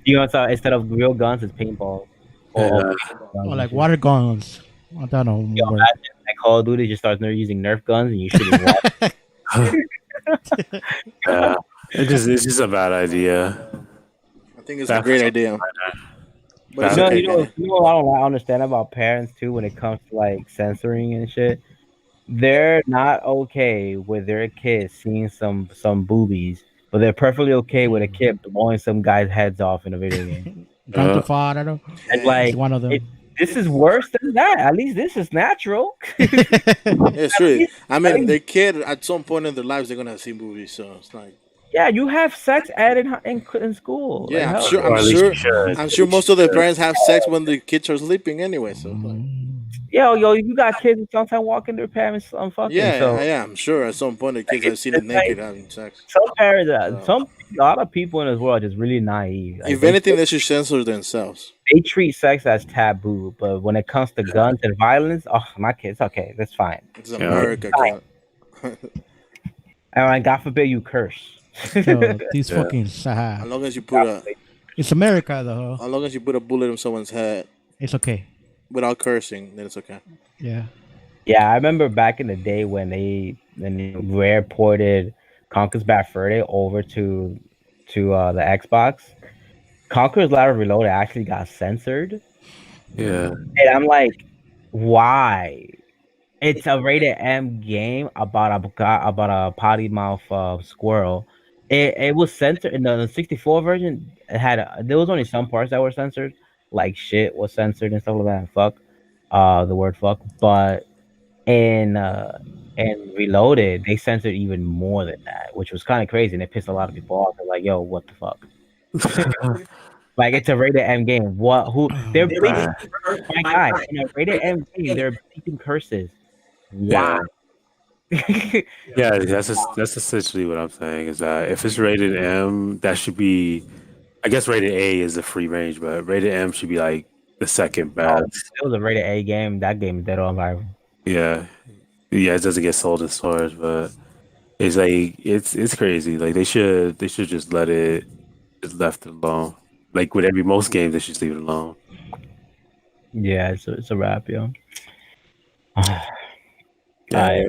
You're gonna start, instead of real guns, it's paintball. Or Yeah. guns Or and like shit. water guns. I don't know. Yo, imagine, like Call of Duty just starts using Nerf guns and you shooting water. Yeah. It's just a bad idea. I think it's a great idea. But it's You know- okay. You know what I don't understand about parents too when it comes to like censoring and shit. They're not okay with their kids seeing some boobies, but they're perfectly okay with a kid blowing some guy's heads off in a video game. Grand Theft Auto. And like, It's one of them. this is worse than that. At least this is natural. It's true. I mean, their kid at some point in their lives they're gonna see movies, so it's like Yeah, you have sex ed in school. Like, yeah. hell, Or at least you should. I'm sure most of the parents have sex when the kids are sleeping anyway. So it's like, yo, you got kids who sometimes walking their parents fucking. So I'm sure at some point the kids have seen it naked having sex. some parents, a lot of people in this world are just really naive. Like, If anything, they should censor themselves. they treat sex as taboo, but when it comes to guns and violence, oh, my kids, okay, that's fine. It's America. And God forbid you curse. Yo, these Yeah. fucking As sad. long as you put a, It's America though. as long as you put a bullet in someone's head It's okay. without cursing, then it's okay. Yeah. Yeah, I remember back in the day when they Rare ported Conker's Bad Fur Day over to the Xbox. Conker's Ladder Reloaded actually got censored, Yeah. and I'm like, why? It's a rated M game about a potty mouth squirrel. It was censored in the 64 version. There was only some parts that were censored, like shit was censored and stuff like that. And fuck, the word fuck. But in Reloaded, they censored even more than that, which was kind of crazy, and it pissed a lot of people off. They're like, "Yo, what the fuck?" Like, it's a rated M game. What? Who? They're bleeping. My guy, in a rated M game, they're bleeping curses. Why? Yeah, that's essentially what I'm saying. Is that if it's rated M, that should be, I guess rated A is the free range, but rated M should be like the second best. It was a rated A game. That game is dead on arrival. Yeah, it doesn't get sold in stores, but it's like it's crazy. Like they should just let it just left it alone. Like with most games, they should just leave it alone. Yeah, it's a wrap, yo. Yeah. All right,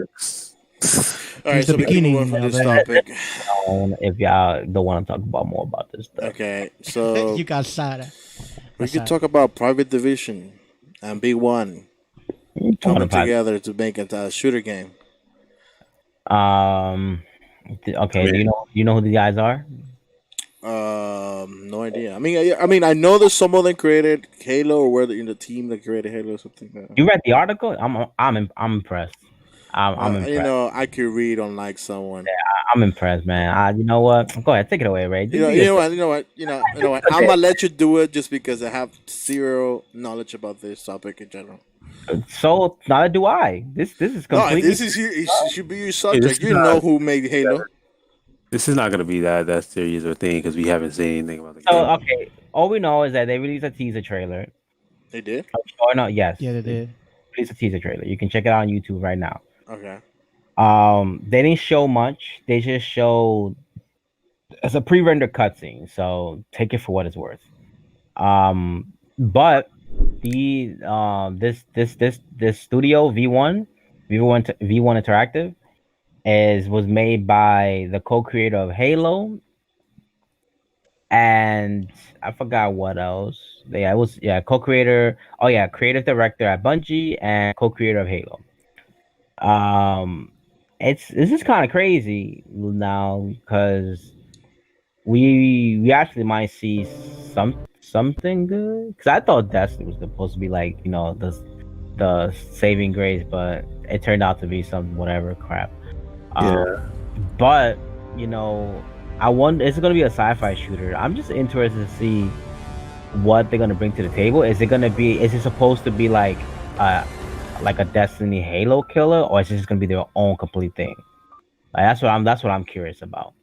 It's so the we keep beginning moving from of this it. topic. If y'all don't want to talk about more about this stuff, Okay, so You got sad. we could talk about Private Division and Big One coming together to make a shooter game. Okay, do you know who the guys are? No idea. I mean, I know there's some of them created Halo, or were they in the team that created Halo or something like that. You read the article? I'm impressed. I'm impressed. You know, I could read on like someone. I'm impressed, man. You know what? Go ahead, take it away, Ray. You know what? I'm gonna let you do it just because I have zero knowledge about this topic in general. So neither do I. This is No, completely. this is it should be your subject. this is You know who made Halo? This is not gonna be that serious or thing because we haven't seen anything about the So game. okay, all we know is that they released a teaser trailer. They did. Or not? Yes, Yeah, they did. released a teaser trailer. You can check it out on YouTube right now. Okay. They didn't show much. They just showed it's a pre-rendered cutscene, so take it for what it's worth. But the this studio V1 Interactive was made by the co-creator of Halo, and I forgot what else. Yeah, it was co-creator. Oh yeah, creative director at Bungie and co-creator of Halo. Um, this is kind of crazy now because we actually might see something good because I thought Destiny was supposed to be like the saving grace, but it turned out to be some whatever crap. Yeah. But I wonder, it's going to be a sci-fi shooter. I'm just interested to see what they're going to bring to the table. Is it supposed to be like a Destiny Halo killer, or is it just going to be their own complete thing? Like, that's what I'm curious about.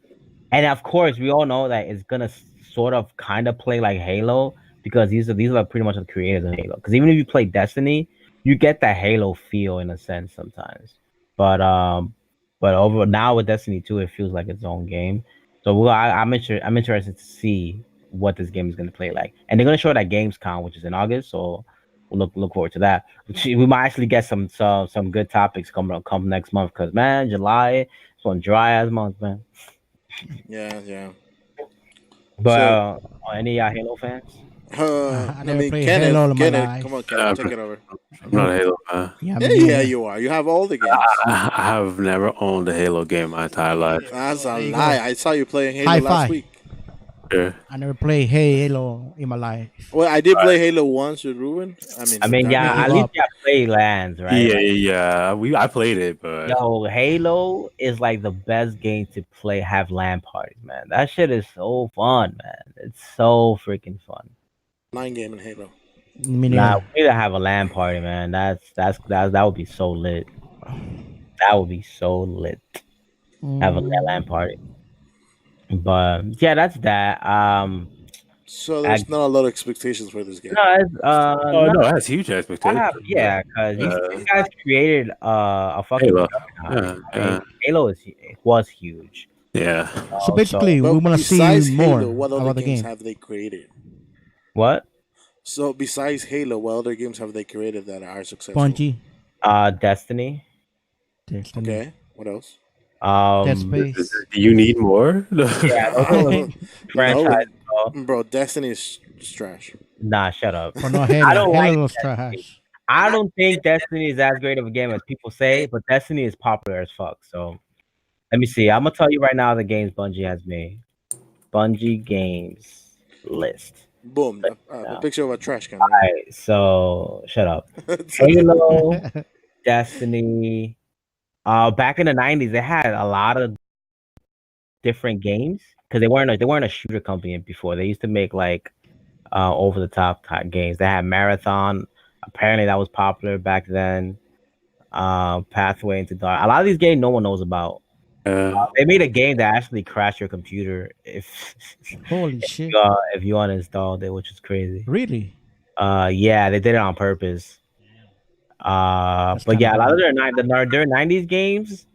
And of course, we all know that it's gonna sort of kind of play like Halo because these are pretty much the creators of Halo. Because even if you play Destiny, you get that Halo feel in a sense sometimes. But over now with Destiny 2, it feels like its own game. So I'm interested to see what this game is gonna play like. And they're gonna show it at Gamescom, which is in August. So we'll look forward to that. We might actually get some good topics come next month because man, July it's one dry ass month, man. Yeah. But So, any Halo fans? I never played Kenneth, Halo all my Kenneth, life. come on, Kenneth, take it over. I'm not a Halo fan. Yeah, Yeah, you are. You have all the games. I have never owned a Halo game my entire life. That's a There you lie. go. I saw you playing Halo High last five. week. Yeah. I never played Halo in my life. Well, I did play Halo once with Ruben. I mean, yeah, Give at least up. you play lands, right? Yeah. I played it, but Yo, Halo is like the best game to play. Have LAN parties, man. That shit is so fun, man. It's so freaking fun. 9 game in Halo. Me Nah, neither. we need to have a LAN party, man. That would be so lit. That would be so lit. Have a LAN party. But yeah, that's that. So there's not a lot of expectations for this game. No, it's no, that's huge expectation. yeah, because these guys created a fucking Halo. juggernaut, Yeah. right? Halo was huge. Yeah. So basically, But we want to besides see more Halo, what other about the games game. have they created? What? So besides Halo, what other games have they created that are successful? Bungie, Destiny. Destiny, Okay. What else? Dead Um, Space. Do you need more? yeah, those are the franchise. Bro. Bro, Destiny is trash. Nah, shut up. Oh no, Halo. I don't like Halo's Destiny. trash. I don't think Destiny is as great of a game as people say, but Destiny is popular as fuck. So let me see. I'm gonna tell you right now the games Bungie has made. Bungie games list. Boom. A picture of a trash can. All right, so shut up. Halo, Destiny. Back in the 90s, they had a lot of different games because they weren't a shooter company before. They used to make like over the top games. They had Marathon. Apparently, that was popular back then. Pathway into Dark. A lot of these games no one knows about. They made a game that actually crashed your computer if Holy shit! if you uninstalled it, which is crazy. Really? Yeah, they did it on purpose. But yeah, a lot of their 90s games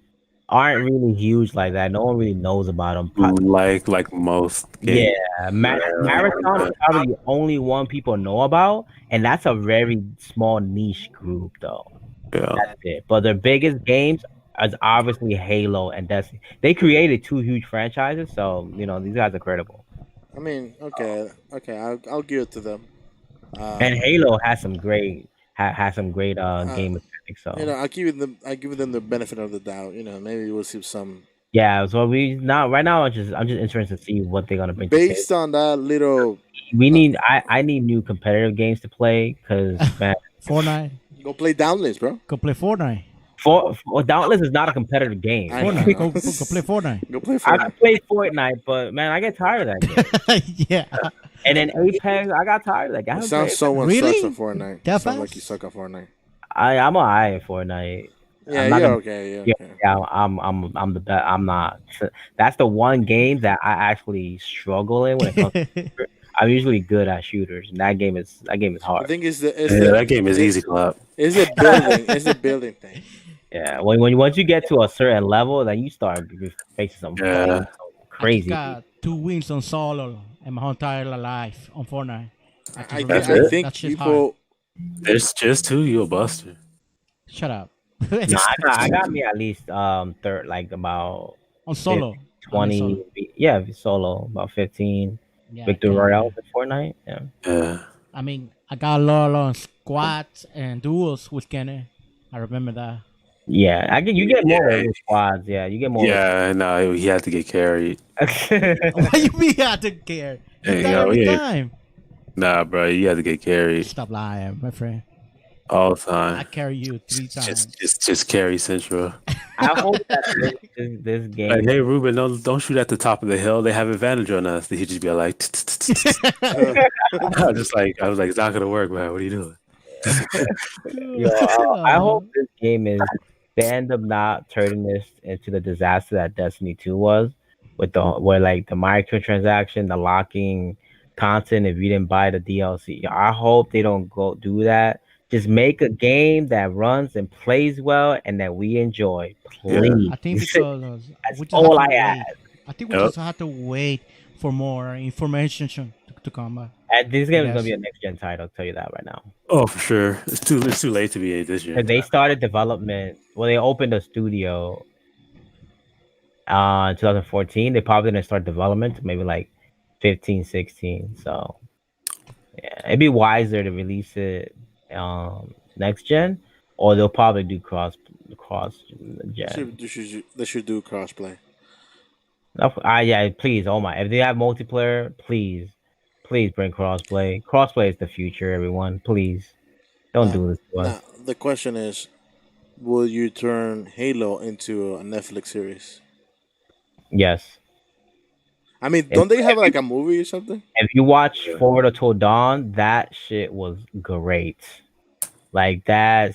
aren't really huge like that. No one really knows about them. Like most games. Yeah, Marathon is probably the only one people know about, and that's a very small niche group, though. Yeah. That's it. But their biggest games is obviously Halo and Destiny. They created 2 huge franchises, so these guys are credible. I mean, okay, I'll give it to them. And Halo has some great game mechanics. So I give them the benefit of the doubt. Maybe we'll see some. yeah, so right now I'm just interested to see what they're gonna bring. Based on that little, I need new competitive games to play because man, Fortnite. go play Downless, bro. Go play Fortnite. Dauntless is not a competitive game. I know. Fortnite. Go play Fortnite. Go play I Fortnite. can play Fortnite, but man, I get tired of that game. Yeah. And then Apex, I got tired of that game. It sounds someone Really? sucks at Fortnite. That Sounds like fast? you suck at Fortnite. I'm an eye at Fortnite. Yeah, I'm not you're gonna. okay. You're Yeah, okay. yeah, I'm the best. I'm not. That's the one game that I actually struggle in when it comes. To I'm usually good at shooters, and that game is I hard. think it's Yeah, the that game is it, easy clap. it's the building. It's the building thing. Yeah, when once you get to a certain level, then you start facing Yeah, some I just crazy people. got 2 wins on solo in my whole entire life on Fortnite. I just that's I remember it. that. That think shit's hard. people. There's just two. You a buster. Shut up. No, I got me at least third like about On 50, solo. I mean 20, solo. yeah, solo about 15 Yeah, victory okay, yeah. royales in Fortnite. Yeah, Yeah, I mean, I got a lot on squads and duels with Kenny. I remember that. yeah. You get more yeah, with squads. Yeah, you get more with. yeah. No, he had to get carried. Why you mean I don't care? You Hey, die yo, every yeah. time. Nah, bro, you had to get carried Stop lying, my friend. all the I time. carry you 3 times. Just carry Central. I hope that this Like, game. hey, Ruben, don't shoot at the top of the hill. They have advantage on us. He'd just be like, I was like, it's not gonna work, man. What are you doing? Yo, I hope this game is they end up not turning this into the disaster that Destiny 2 was with the where like the microtransaction, the locking content if you didn't buy the DLC. I hope they don't go do that. Just make a game that runs and plays well and that we enjoy. Yeah. I think Please. because That's we just have all to I wait. ask. I think we Yep. just have to wait for more information to come back. And this game is gonna Yes. be a next gen title, I'll tell you that right now. Oh, for sure. It's too late to be a this year. And they started development. Well, they opened a studio in 2014. They probably didn't start development maybe like 15, 16. So yeah, it'd be wiser to release it next gen, or they'll probably do cross gen. They should do crossplay. Yeah, please. Oh my, if they have multiplayer, please bring crossplay. Crossplay is the future, everyone. Please don't Now, do this to us. now the question is, will you turn Halo into a Netflix series? Yes. I mean, If, don't they have if like a movie or something? if you watch Forward Until Dawn, that shit was great. Like that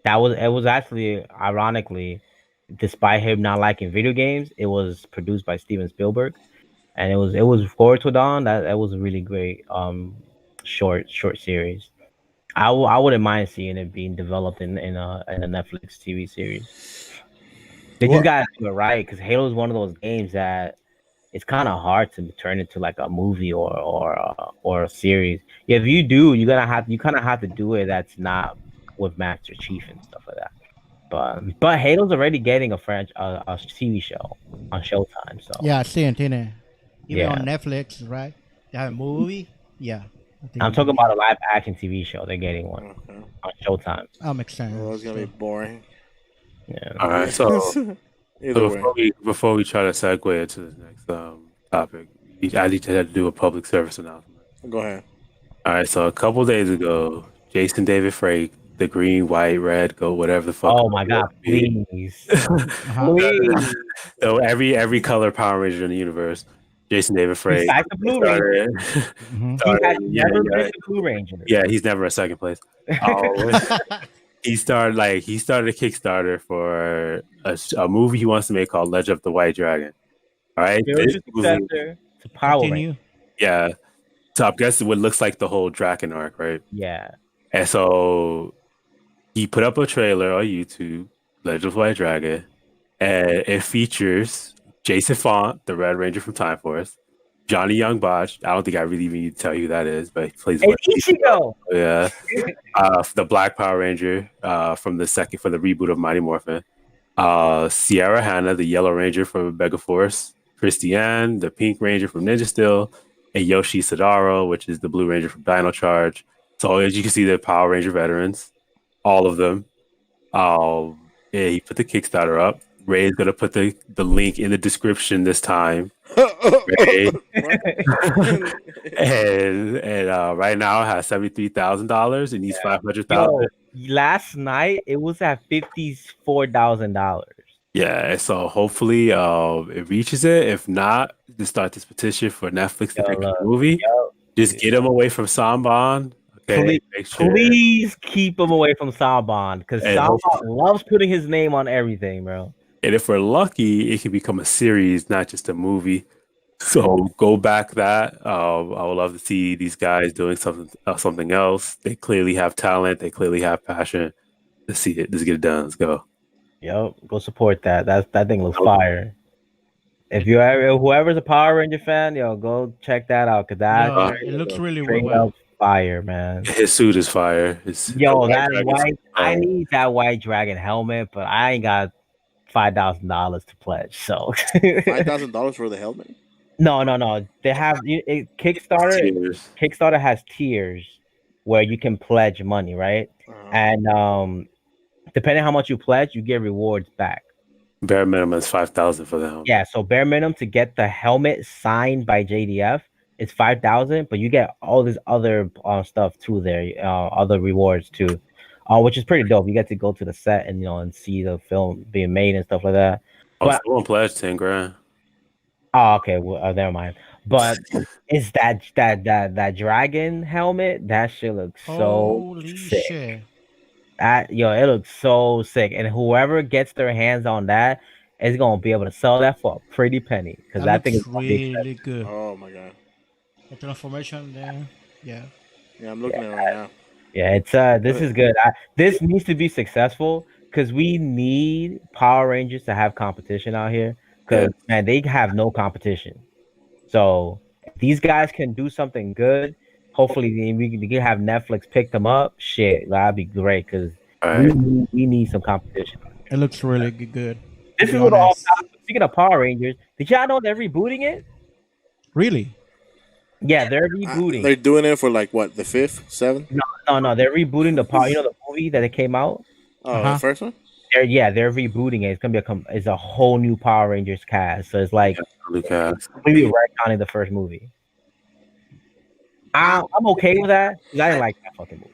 was actually ironically, despite him not liking video games, it was produced by Steven Spielberg, and it was Forward to Dawn. That was a really great short series. I wouldn't mind seeing it being developed in a Netflix TV series. They just What? gotta do it right because Halo is one of those games that it's kind of hard to turn into like a movie or a series. Yeah, if you do, you kind of have to do it. That's not with Master Chief and stuff like that. But Halo's already getting a TV show on Showtime. So Yeah, I see it in it. Even on yeah, Netflix, right? They have a movie. Yeah. I think I'm a talking movie. about a live action TV show. They're getting one Okay. on Showtime. Makes sense. Well, it's gonna be boring. Yeah. All right. So Either way. before we try to segue into the next topic, I need to do a public service announcement. Go ahead. All right. So a couple days ago, Jason David Frake, the green, white, red, go whatever the fuck. Oh my God! Please, please. So every color Power Ranger in the universe, Jason David Frake. Besides the Blue Ranger, Mhm. he has never been the Blue Ranger. Yeah, he's never a second place. He started a Kickstarter for a movie he wants to make called Legend of the White Dragon. All right, Spiritual successor to Power Ranger. Continue. yeah. So I guess what looks like the whole Draken arc, right? Yeah. And so he put up a trailer on YouTube, Legend of the White Dragon, and it features Jason Font, the Red Ranger from Time Force, Johnny Young Botch. I don't think I really even need to tell you who that is, but he plays And Ichigo. yeah. The Black Power Ranger from the reboot of Mighty Morphin. Sierra Hanna, the Yellow Ranger from Mega Force. Christiane, the Pink Ranger from Ninja Steel. And Yoshi Sadaro, which is the Blue Ranger from Dino Charge. So as you can see, the Power Ranger veterans, all of them. Yeah, he put the Kickstarter up. Ray's gonna put the link in the description this time. Ray. and right now it has $73,000 and needs $500,000. Last night it was at $54,000. Yeah, so hopefully it reaches it. If not, just start this petition for Netflix to pick up the movie. Just get him away from Samban. Okay, make sure. Please keep him away from Saban because And Saban hopefully- loves putting his name on everything, bro. And if we're lucky, it can become a series, not just a movie. So go back that. I would love to see these guys doing something else. They clearly have talent. They clearly have passion. Let's see it. Let's get it done. Let's go. Yep, go support that. That thing looks fire. If you ever whoever's a Power Ranger fan, yo, go check that out because that Yeah, trailer it looks looks really straight well. up fire, man. His suit is fire. His Yo, the that dragon's white, I fire. need that white dragon helmet, but I ain't got $5,000 to pledge. So $5,000 for the helmet. no. They have Kickstarter. Cheers. Kickstarter has tiers where you can pledge money, right? And depending on how much you pledge, you get rewards back. Bare minimum is 5,000 for the helmet. Yeah, so bare minimum to get the helmet signed by JDF is 5,000, but you get all this other stuff too there, other rewards too, which is pretty dope. You get to go to the set and and see the film being made and stuff like that. But Someone pledged 10 grand. okay, well, never mind. But it's that dragon helmet. That shit looks so Holy sick. shit! It looks so sick, and whoever gets their hands on that is gonna be able to sell that for a pretty penny because that thing is looks gonna be really good. Oh my god. The transformation there. Yeah. Yeah, I'm looking at it right now. Yeah, it's this is good. This needs to be successful because we need Power Rangers to have competition out here. Because man, they have no competition. So if these guys can do something good, hopefully we can have Netflix pick them up. Shit, that'd be great because Right. we need some competition. It looks really good. This to be is what all. honest. Speaking of Power Rangers, did y'all know they're rebooting it? Really? Yeah, they're rebooting. They're doing it for like what, the fifth, seventh? No, they're rebooting the Power. The movie that it came out. Oh, the first one. They're rebooting it. It's gonna be it's a whole new Power Rangers cast. So it's like Lucas. completely retconning the first movie. I'm okay with that because I didn't like that fucking movie.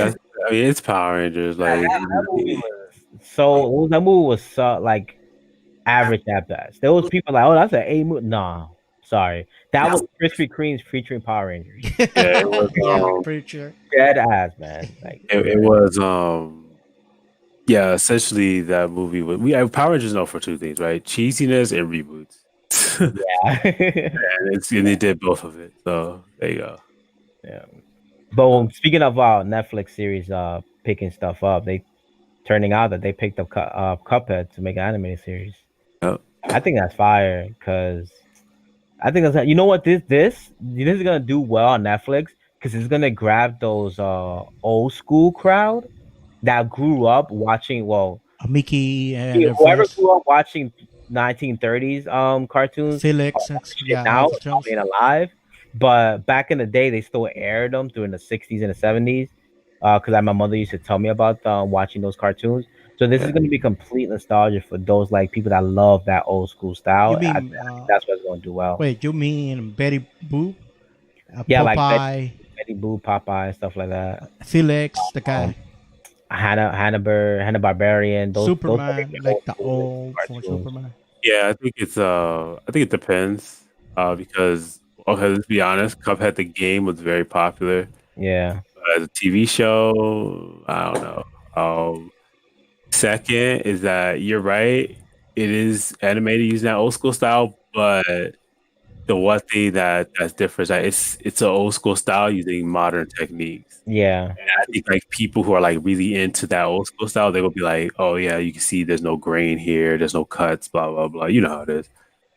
I mean, it's Power Rangers. Like, that movie was so like average at best. There was people like, oh, that's an A movie. Nah, sorry, that was Krispy Kreme's featuring Power Rangers. yeah, it was, Yeah, pretty sure. Dead ass, man. Like it was yeah, essentially that movie Power Rangers known for two things, right? Cheesiness and reboots. yeah. and they did both of it. So there you go. Yeah. But speaking of Netflix series picking stuff up, they turning out that they picked up Cuphead to make an animated series. Yep. I think that's fire because I think that's what this is gonna do well on Netflix because it's gonna grab those old school crowd that grew up watching Mickey and their whoever friends. grew up watching 1930s cartoons Felix, now Jones. being alive, but back in the day they still aired them during the 60s and the 70s because my mother used to tell me about watching those cartoons. So this is going to be complete nostalgia for those like people that love that old school style. You mean, I think that's what's going to do well. Wait, you mean Betty Boop? Yeah, Popeye, like Betty Boop, Popeye, stuff like that. Felix, the guy. Hanna Barbarian, Superman, those like the old cartoons. Superman. Yeah, I think it depends. Because let's be honest, Cuphead the game was very popular. Yeah. As a TV show, I don't know. Second is that you're right. It is animated using that old school style, but the one thing that's different is that it's an old school style using modern techniques. Yeah. And I think like people who are like really into that old school style, they will be like, oh yeah, you can see there's no grain here, there's no cuts, blah blah blah. You know how it is.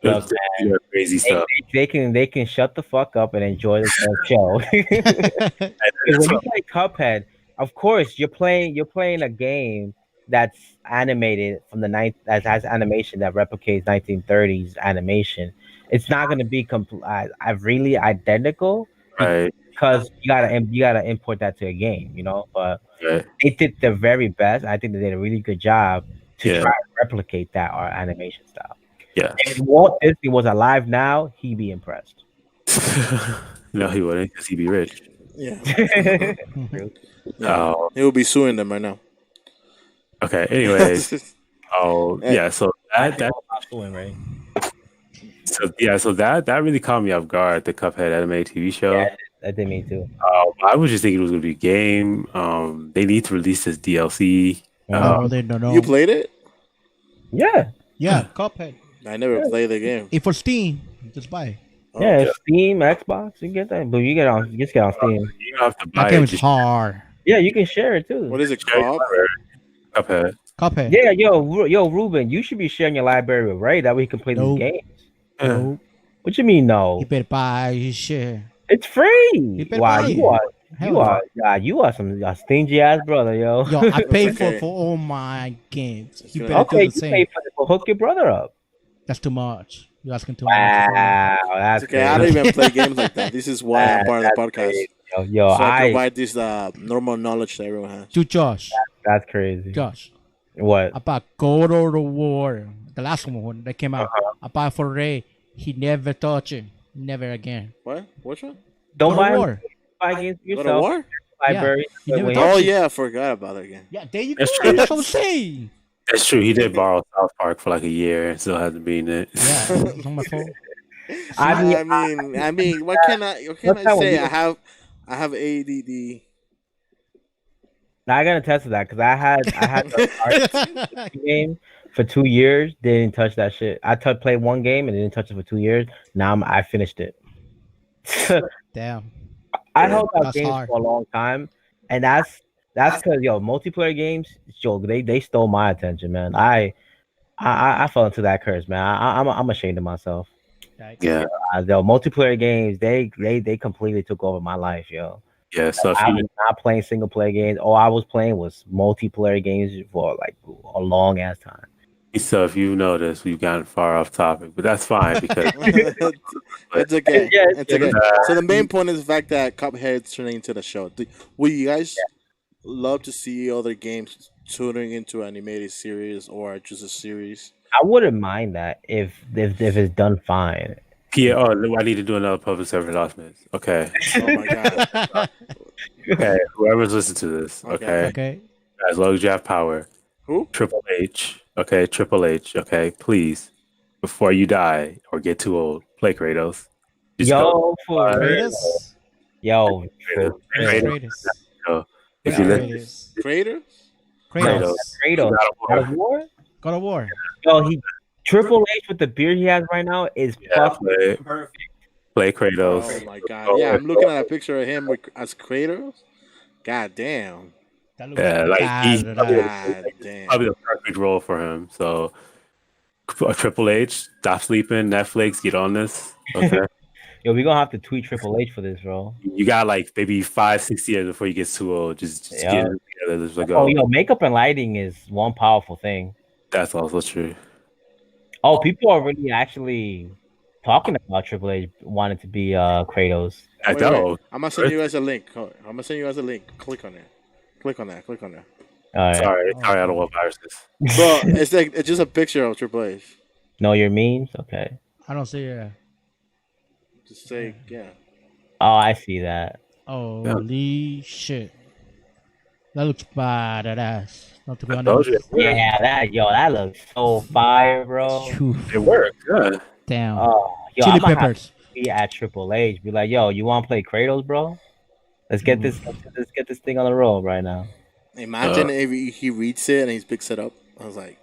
Look, It's crazy stuff. They can shut the fuck up and enjoy the show. When you play Cuphead, of course you're playing a game that's animated from the that has animation that replicates 1930s animation. It's not going to be really identical, Right. Because you gotta import that to a game, But they did their very best. I think they did a really good job to try and replicate that our animation style. Yeah. If Walt Disney was alive now, he'd be impressed. No, he wouldn't, because he'd be rich. Yeah. True. He will be suing them right now. Okay. Anyways. So that right? so that really caught me off guard. The Cuphead anime TV show. Yeah, That did me too. I was just thinking it was gonna be a game. They need to release this DLC. No, they don't You know. played it? Yeah, Yeah, Cuphead. I never played the game. If for Steam, just buy. Oh, yeah. okay. Steam, Xbox, you can get that, but you just get on Steam. You don't have to That buy game it. is Just hard. Yeah, you can share it too. What is it share your called? library. Cuphead. Cuphead. Yeah, yo, Ruben, you should be sharing your library with Ray. That way he can play Nope. these games. Yeah. Nope. What you mean no? You better buy his shit. It's free. better Wow, buy you it. are Hell you no. are you are some stingy ass brother, yo. Yo, I pay okay. for all my games. You gonna- better Okay, do the you same. pay for it, but hook your brother up. That's too much. You're asking too much. Wow, that's Okay, I don't crazy. even play games like that. This is why I'm part of the podcast. Crazy. Yo, So I I provide this normal knowledge that everyone has. To Josh. that's crazy. Josh. What? About God of the War. The last one that came out. About for Ray. He never touched it. Never again. What? Which one? Don't God of buy War. games for God of yourself. War? Library. you never Wait, touched Oh it. yeah, I forgot about that game. Yeah, there you go. That's true. That's what I'm saying. That's true. He did borrow South Park for like a year and still hasn't beaten it. Yeah, it's not my fault. I mean, I mean, what can I That's how say? we- I have ADD. I gotta test to that because I had the art game for 2 years. Didn't touch that shit. I played one game and didn't touch it for 2 years. Now I finished it. Damn. I held out That's games hard. for a long time, and that's because multiplayer games, yo, they stole my attention, man. I fell into that curse, man. I'm ashamed of myself. Yeah. Yo, multiplayer games, they completely took over my life, yo. Yeah. So if I you was not playing single player games. All I was playing was multiplayer games for like a long ass time. So if you notice, we've gotten far off topic, but that's fine because It's okay. Yeah, It's okay. So the main point is the fact that Cuphead's turning into the show. Would you guys love to see other games turning into animated series or just a series? I wouldn't mind that if it's done fine. yeah. Oh, I need to do another public service announcement. Okay. Oh my god. Okay. Whoever's listening to this, okay. Okay. As long as you have power, Who? Triple H. Okay, Triple H. Okay, please, before you die or get too old, play Kratos. Just go. Yo, for Kratos? yo, Kratos. Where's Kratos. Kratos? If you listen, Kratos. Creator? Kratos. Kratos. God of God of War. War? God of War. Yo, Triple H with the beard he has right now is Yeah, fucking play Kratos. Oh my god. Yeah, I'm looking at a picture of him as Kratos. God damn. That looks Yeah, like he's bad. God damn. probably the perfect role for him. So, Triple H, stop sleeping. Netflix, get on this. Okay, Yo, we gonna have to tweet Triple H for this, bro. you got like maybe 5-6 years before he gets too old. Just Yeah. get it together. Just like, Oh, yo, makeup and lighting is one powerful thing. that's also true. Oh, people are really actually talking about Triple H wanting to be Kratos. I Wait, know. wait. I'm gonna send you guys a link. I'm gonna send you guys a link. Click on it. Click on that. Click on that. All right. Sorry, I don't want viruses. Bro, it's just a picture of Triple H. Know your memes? Okay. I don't see it. Just say yeah. Oh, I see that. Holy shit. That looks badass. Not to be I told honest. you. Yeah, that looks so fire, bro. Phew. It worked. Yeah. Damn. Oh, yo, Chili I'm gonna have peppers. to be at Triple H. Be like, yo, you want to play Kratos, bro? Let's get this. Let's get this thing on the roll right now. Imagine if he reads it and he picks it up. I was like,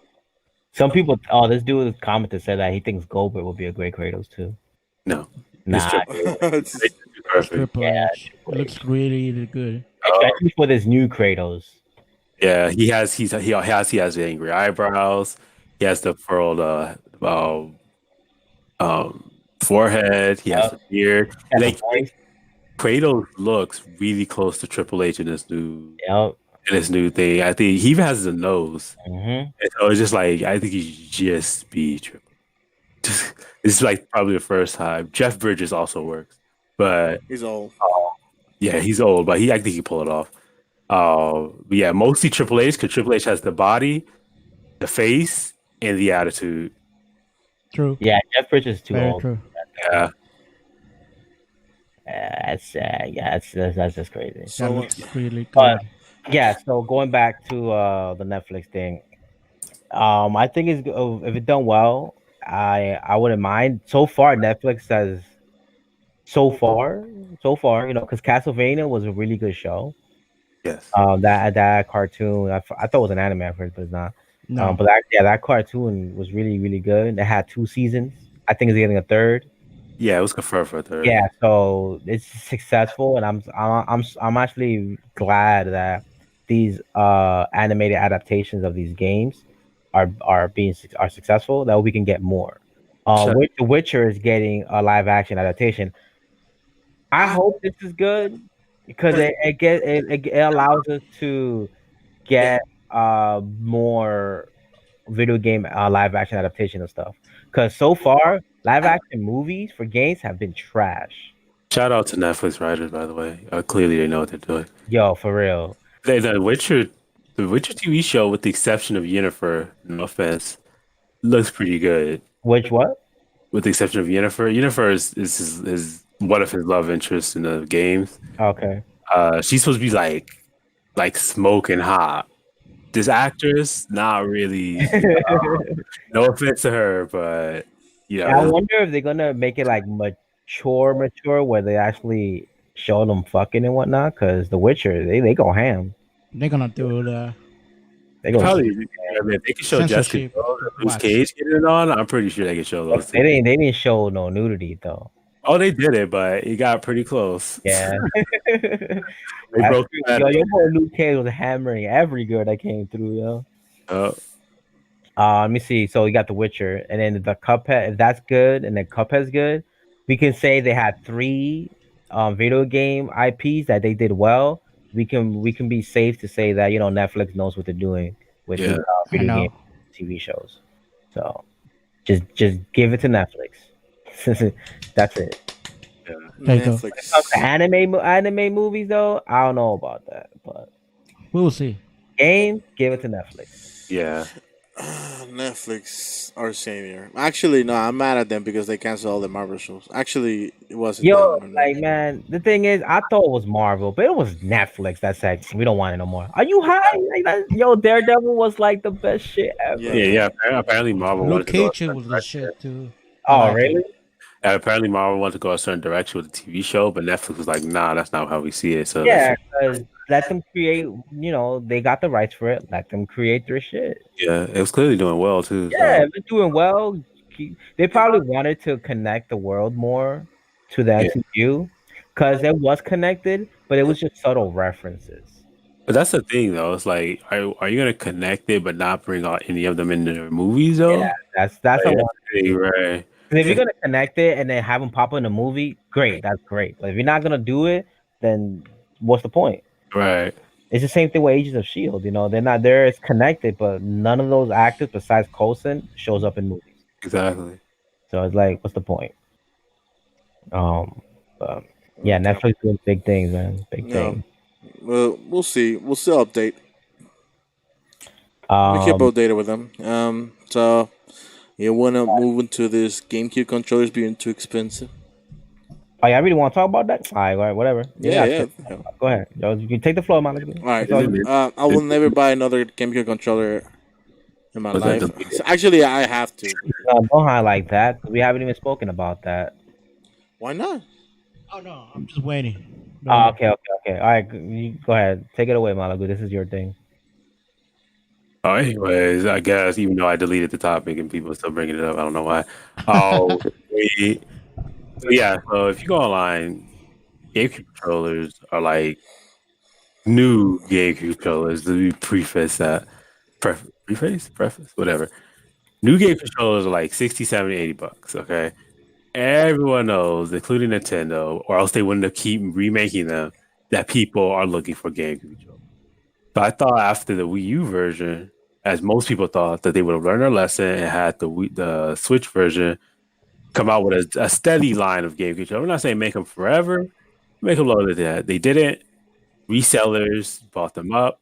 Some people. Oh, this dude commented said that he thinks Goldberg would be a great Kratos too. No. Nah, it's- Perfect. Triple Yeah, H. It looks really, really good. especially for this new Kratos. Yeah, he has angry eyebrows. He has the furrowed forehead. He has a beard. And the Like voice. Kratos looks really close to Triple H in this Yep. new thing. I think he even has the nose. hmm And so it's just like I think he should just be Triple. This is like probably the first time. Jeff Bridges also works, but he's old. yeah, he's old, but I think he can pull it off. But yeah, mostly Triple H because Triple H has the body, the face, and the attitude. True. Yeah, Jeff Bridges is too Very old. true. Yeah, That's just crazy. That So looks really good. But yeah, so going back to the Netflix thing, I think if it's done well, I wouldn't mind. So far, Netflix has So far, because Castlevania was a really good show. Yes. That cartoon, I thought it was an anime at first, but it's not. No, But that cartoon was really really good. It had 2 seasons. I think it's getting a third. Yeah, it was confirmed for a third. Yeah, so it's successful, and I'm actually glad that these animated adaptations of these games are successful. That we can get more. Shout, The Witcher is getting a live action adaptation. I hope this is good because it allows us to get more video game live action adaptation and stuff. Because so far, live action movies for games have been trash. shout out to Netflix writers, by the way. Clearly, they know what they're doing. Yo, for real. The Witcher, the Witcher TV show, with the exception of Yennefer, no offense, looks pretty good. Which what? With the exception of Yennefer, Yennefer is his one of his love interests in the games. Okay. She's supposed to be like smoking hot. This actress, not really. No offense to her, but I wonder if they're gonna make it like mature, where they actually show them fucking and whatnot. Because The Witcher, they go ham. they're gonna do the They go. probably if they can show Jessica censorship. Jones and Luke Watch. Cage getting it on, I'm pretty sure they can show those two. They didn't show no nudity though. Oh, they did it, but it got pretty close. Yeah. They That's broke true. that. Yo, your boy Luke Cage was hammering every girl that came through, yo. Let me see. So we got The Witcher, and then the Cuphead. If that's good, and then Cuphead's good, we can say they had 3 video game IPs that they did well. We can be safe to say that Netflix knows what they're doing with Yeah. these I video game know. TV shows. So just give it to Netflix. That's it. There you go. Netflix. Anime movies though, I don't know about that, but We will see. games, give it to Netflix. Yeah. Netflix, our savior. Actually, no, I'm mad at them because they canceled all the Marvel shows. Actually, it wasn't Yo, them. like man, the thing is, I thought it was Marvel, but it was Netflix that said we don't want it no more. Are you high? Like that, yo, Daredevil was like the best shit ever. Yeah. Apparently, Marvel wanted Luke to go. Cage was the shit too. Oh, I like really? it. Apparently, Marvel wanted to go a certain direction with the TV show, but Netflix was like, "Nah, that's not how we see it." So Yeah, because let them create. They got the rights for it. Let them create their shit. yeah, it was clearly doing well too. Yeah, So, they're doing well. They probably wanted to connect the world more to the yeah. MCU because it was connected, but it was just subtle references. But that's the thing, though. It's like, are you gonna connect it, but not bring out any of them into their movies, though? Yeah, that's Like, a that's the thing, right? 'Cause if you're gonna connect it and then have them pop in a movie, great, that's great. But if you're not gonna do it, then what's the point? Right. It's the same thing with Agents of Shield. They're not there. It's connected, but none of those actors besides Coulson shows up in movies. Exactly. So it's like, what's the point? But yeah, Netflix doing big things, man. Big Yeah. things. Well, we'll see. We'll still update. We keep updated with them. So you wanna move into this GameCube controllers being too expensive? Oh, yeah, I really want to talk about that. All right, whatever. Yeah. Go ahead. Yo, you can take the floor, man. Let's go. All right. It's all you. I will never buy another GameCube controller in my Was that life. the- Actually, I have to. Don't highlight that. We haven't even spoken about that. Why not? Oh no, I'm just waiting. Oh, okay. All right, you go ahead. Take it away, Malagu. This is your thing. Oh, anyways, I guess even though I deleted the topic and people are still bringing it up, I don't know why. Oh, yeah. So if you go online, GameCube controllers are like new GameCube controllers. Let me preface that. Preface, whatever. New game controllers are like 60, 70, 80 bucks. Okay. Everyone knows, including Nintendo, or else they wouldn't have keep remaking them, that people are looking for GameCube controllers. So I thought after the Wii U version, as most people thought, that they would have learned their lesson and had the Switch version come out with a steady line of GameCube controllers. I'm not saying make them forever, make them lower than that. They didn't. Resellers bought them up,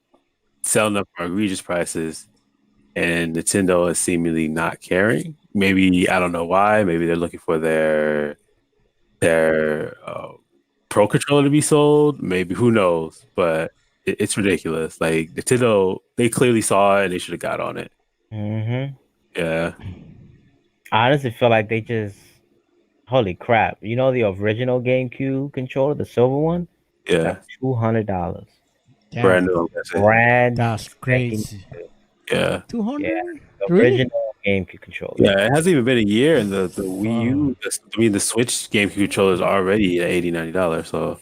selling them for egregious prices, and Nintendo is seemingly not caring. Maybe I don't know why. Maybe they're looking for their Pro controller to be sold. Maybe who knows? But it's ridiculous. Like Nintendo, they clearly saw it and they should have got on it. Mm-hmm. Yeah, I honestly feel like they just Holy crap! You know the original GameCube controller, the silver one, Yeah, that's $200. brand Damn, new. I'm guessing. Brand that's spanking crazy. new. Yeah, 200? The Really? original GameCube controller. yeah. It hasn't even been a year, and the Wii U, Fuck. the Switch GameCube controller is already at $80-$90. So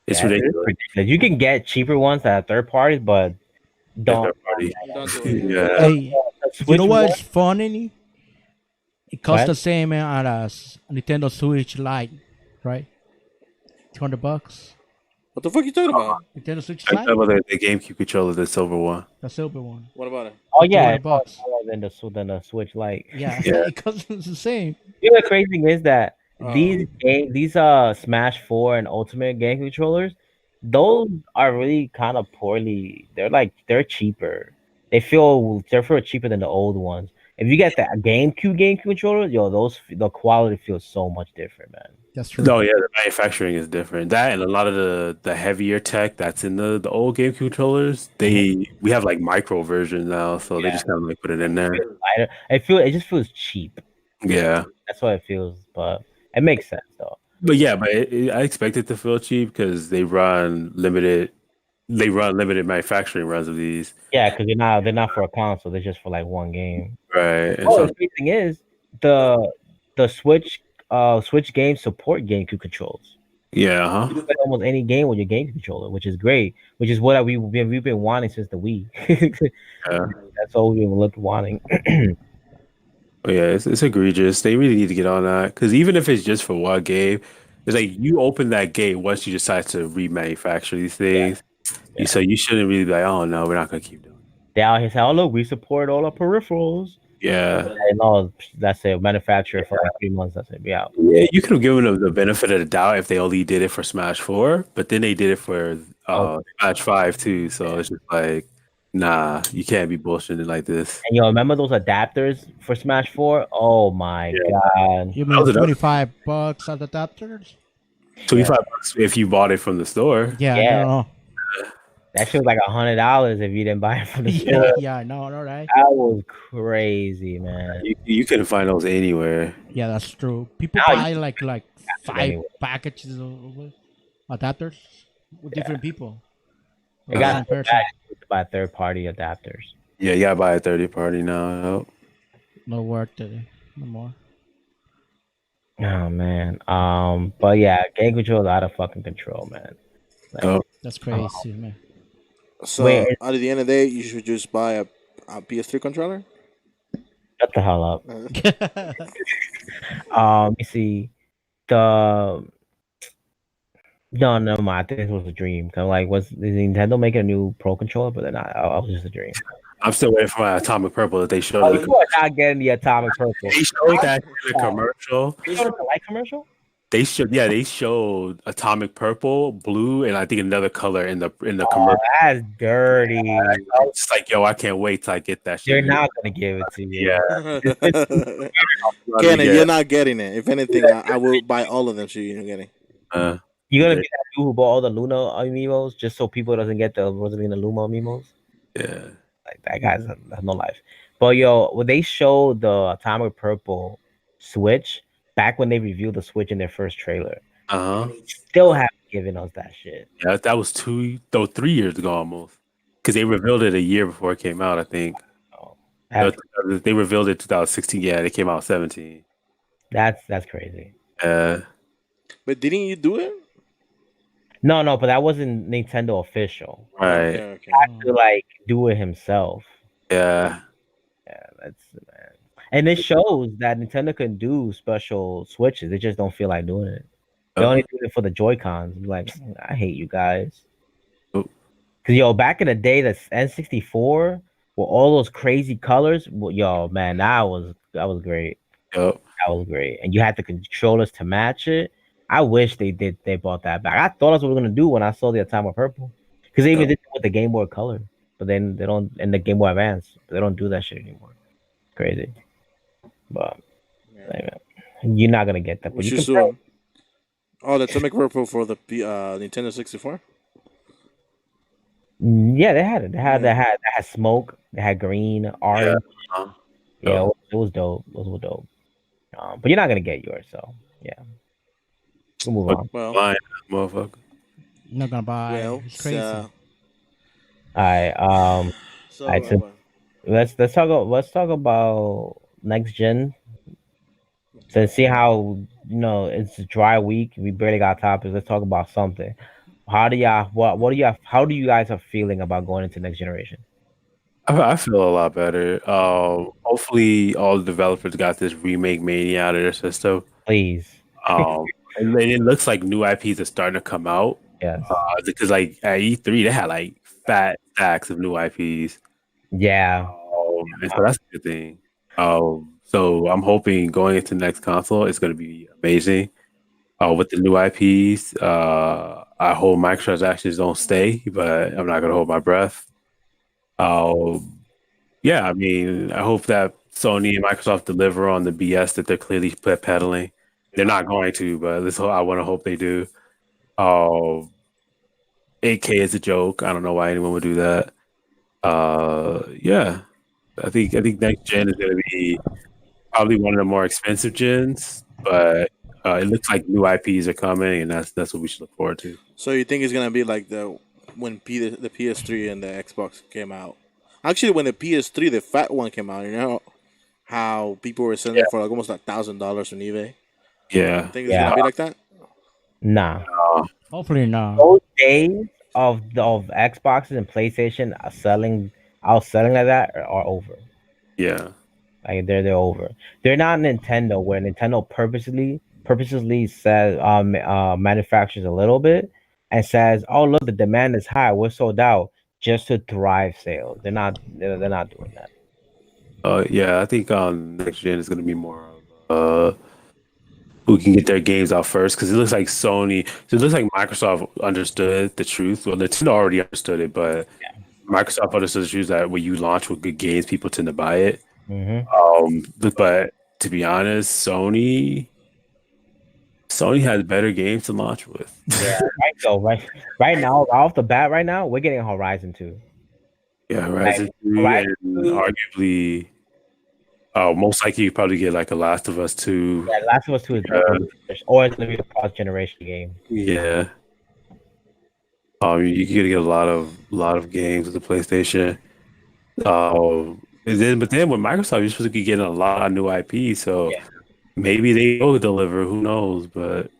it's Yeah, it's ridiculous. ridiculous. You can get cheaper ones that are third parties, but At don't. third party. Don't do it. Yeah. Yeah. Hey, The you know Switch one. what's funny? It costs What? the same as Nintendo Switch Lite, right? $200. What the fuck you talking about? Nintendo Switch I Lite, thought about the GameCube controller, the silver one. the silver one, What about it? Oh two yeah, hundred it's more bucks. than the Switch Lite. Yeah, Yeah. it costs the same. You know the crazy thing is that Oh. these Smash 4 and Ultimate game controllers, those are really kind of poorly. They're cheaper. They're cheaper than the old ones. If you get the GameCube controller, yo, the quality feels so much different, man. That's true. No, yeah, the manufacturing is different. That and a lot of the heavier tech that's in the old GameCube controllers, we have like micro versions now, so they just kind of like put it in there. Lighter. It just feels cheap. Yeah, That's what it feels, but it makes sense though. but yeah, but I expect it to feel cheap because they run limited manufacturing runs of these, Yeah, because they're not for a console. They're just for like one game. right? And Oh, so the crazy thing is the Switch games support GameCube controls. yeah, You can play almost any game with your GameCube controller, which is great. Which is what we've been wanting since the Wii. yeah. That's all we've been wanting. But yeah, it's egregious. They really need to get on that because even if it's just for one game, it's like you open that gate once you decide to remanufacture these things. So you shouldn't really be like, oh no, we're not gonna keep doing it. They out here saying, "Oh look, we support all our peripherals." Yeah. And no, that's it. Manufacturer for like 3 months. That's it. Be out. Yeah, you could have given them the benefit of the doubt if they only did it for Smash 4, but then they did it for Smash 5 too. So it's just like, nah, you can't be bullshitting like this. And yo, remember those adapters for Smash 4? Oh my god. You That was mean another- $25 at adapters? $25 if you bought it from the store. Yeah, Yeah. no. That shit was like $100 if you didn't buy it from the store. Yeah, no, right? That was crazy, man. You couldn't find those anywhere. Yeah, that's true. People Now buy like five anyway. packages of adapters with different people. It got Same person. bad to buy third-party adapters. Yeah, you gotta buy a 30 party now. No worth it no more. Oh man. But yeah, game control is out of fucking control, man. Oh, That's crazy, man. So Wait. at the end of the day, you should just buy a PS3 controller. Shut the hell up. You see the no, never mind. I think this was a dream. Cause like, is Nintendo making a new Pro controller? But they're not. I was just a dream. I'm still waiting for my Atomic Purple that they showed. Oh, you are not getting the Atomic Purple. They showed that in the commercial. You showed the light commercial? They showed Atomic Purple, blue, and I think another color in the Oh, commercial. that's dirty. I was just like, yo, I can't wait till I get that shit. They're not gonna give it to you. Yeah. Kenny, you're not getting it. If anything, I will buy all of them so you're getting. You're gonna be that dude who bought all the Luna amiibos just so people doesn't get the Rosalina Luma amiibos. Yeah. Like that guy's has no life. But yo, when they showed the Atomic Purple Switch back when they reviewed the Switch in their first trailer, still haven't given us that shit. Yeah, that was 3 years ago almost. Because they revealed it a year before it came out, I think. Oh, They revealed it 2016. Yeah, it came out 17. that's crazy. But didn't you do it? No, but that wasn't Nintendo official. Right. Okay. He had to like do it himself. Yeah. Yeah, that's man. And it shows that Nintendo can do special switches. They just don't feel like doing it. They only do it for the Joy Cons. Like, I hate you guys. Oh. Cause yo, back in the day, the N64 with all those crazy colors, well, yo, man, that was great. Yep. That was great. And you had the controllers to match it. I wish they brought that back. I thought that's what we were gonna do when I saw the Atomic Purple. Because they even did it with the Game Boy Color. But then they don't, and the Game Boy Advance, but they don't do that shit anymore. Crazy. But you're not gonna get that. But Which you is can soon. Oh, the Atomic Purple for the Nintendo 64. yeah, they had it. They had smoke. They had green, orange. Yeah, it was dope. Those were dope. But you're not gonna get yours, so Yeah, we'll move But on. Well, blind motherfucker. You're not gonna buy. well, It's it's, crazy. All right. All so right. So well, let's talk about next gen. So see how it's a dry week. We barely got topics. Let's talk about something. How do y'all what do y'all how do you guys are feeling about going into next generation? I feel a lot better. Hopefully, all the developers got this remake mania out of their system. Please. It looks like new IPs are starting to come out. Yes. Because like at E3, they had like fat stacks of new IPs. Yeah. And so that's a good thing. So I'm hoping going into next console, it's going to be amazing. With the new IPs, I hope microtransactions don't stay, but I'm not going to hold my breath. Um, yeah, I mean, I hope that Sony and Microsoft deliver on the BS that they're clearly peddling. They're not going to, but I want to hope they do. Um, 8K is a joke. I don't know why anyone would do that. Yeah, I think next gen is going to be probably one of the more expensive gens, but it looks like new IPs are coming, and that's what we should look forward to. so you think it's gonna be like the PS3 and the Xbox came out? Actually, when the PS3, the fat one came out, you know how people were selling Yeah, it for like almost like $1,000 on eBay. yeah. Think it's Yeah. gonna be like that? Nah. Hopefully not. Those days of Xboxes and PlayStation are selling like that are over. Yeah. Like they're over. They're not Nintendo where Nintendo purposely says manufactures a little bit and says, "Oh look, the demand is high. We're sold out," just to drive sales. They're not doing that. Yeah, I think next gen is going to be more of who can get their games out first because it looks like it looks like Microsoft understood the truth. Well, Nintendo already understood it, but Microsoft understood the truth that when you launch with good games, people tend to buy it. Hmm. But to be honest, Sony has better games to launch with. Yeah, right. So right now, off the bat, right now, we're getting Horizon 2. Yeah, Like Horizon 2 Horizon and 2, arguably, most likely you probably get like a Last of Us 2. yeah, Last of Us 2 is definitely or it's gonna be a cross generation game. Yeah. You're gonna get a lot of games with the PlayStation. But then with Microsoft, you're supposed to be getting a lot of new IP, so Yeah. maybe they will deliver. Who knows? But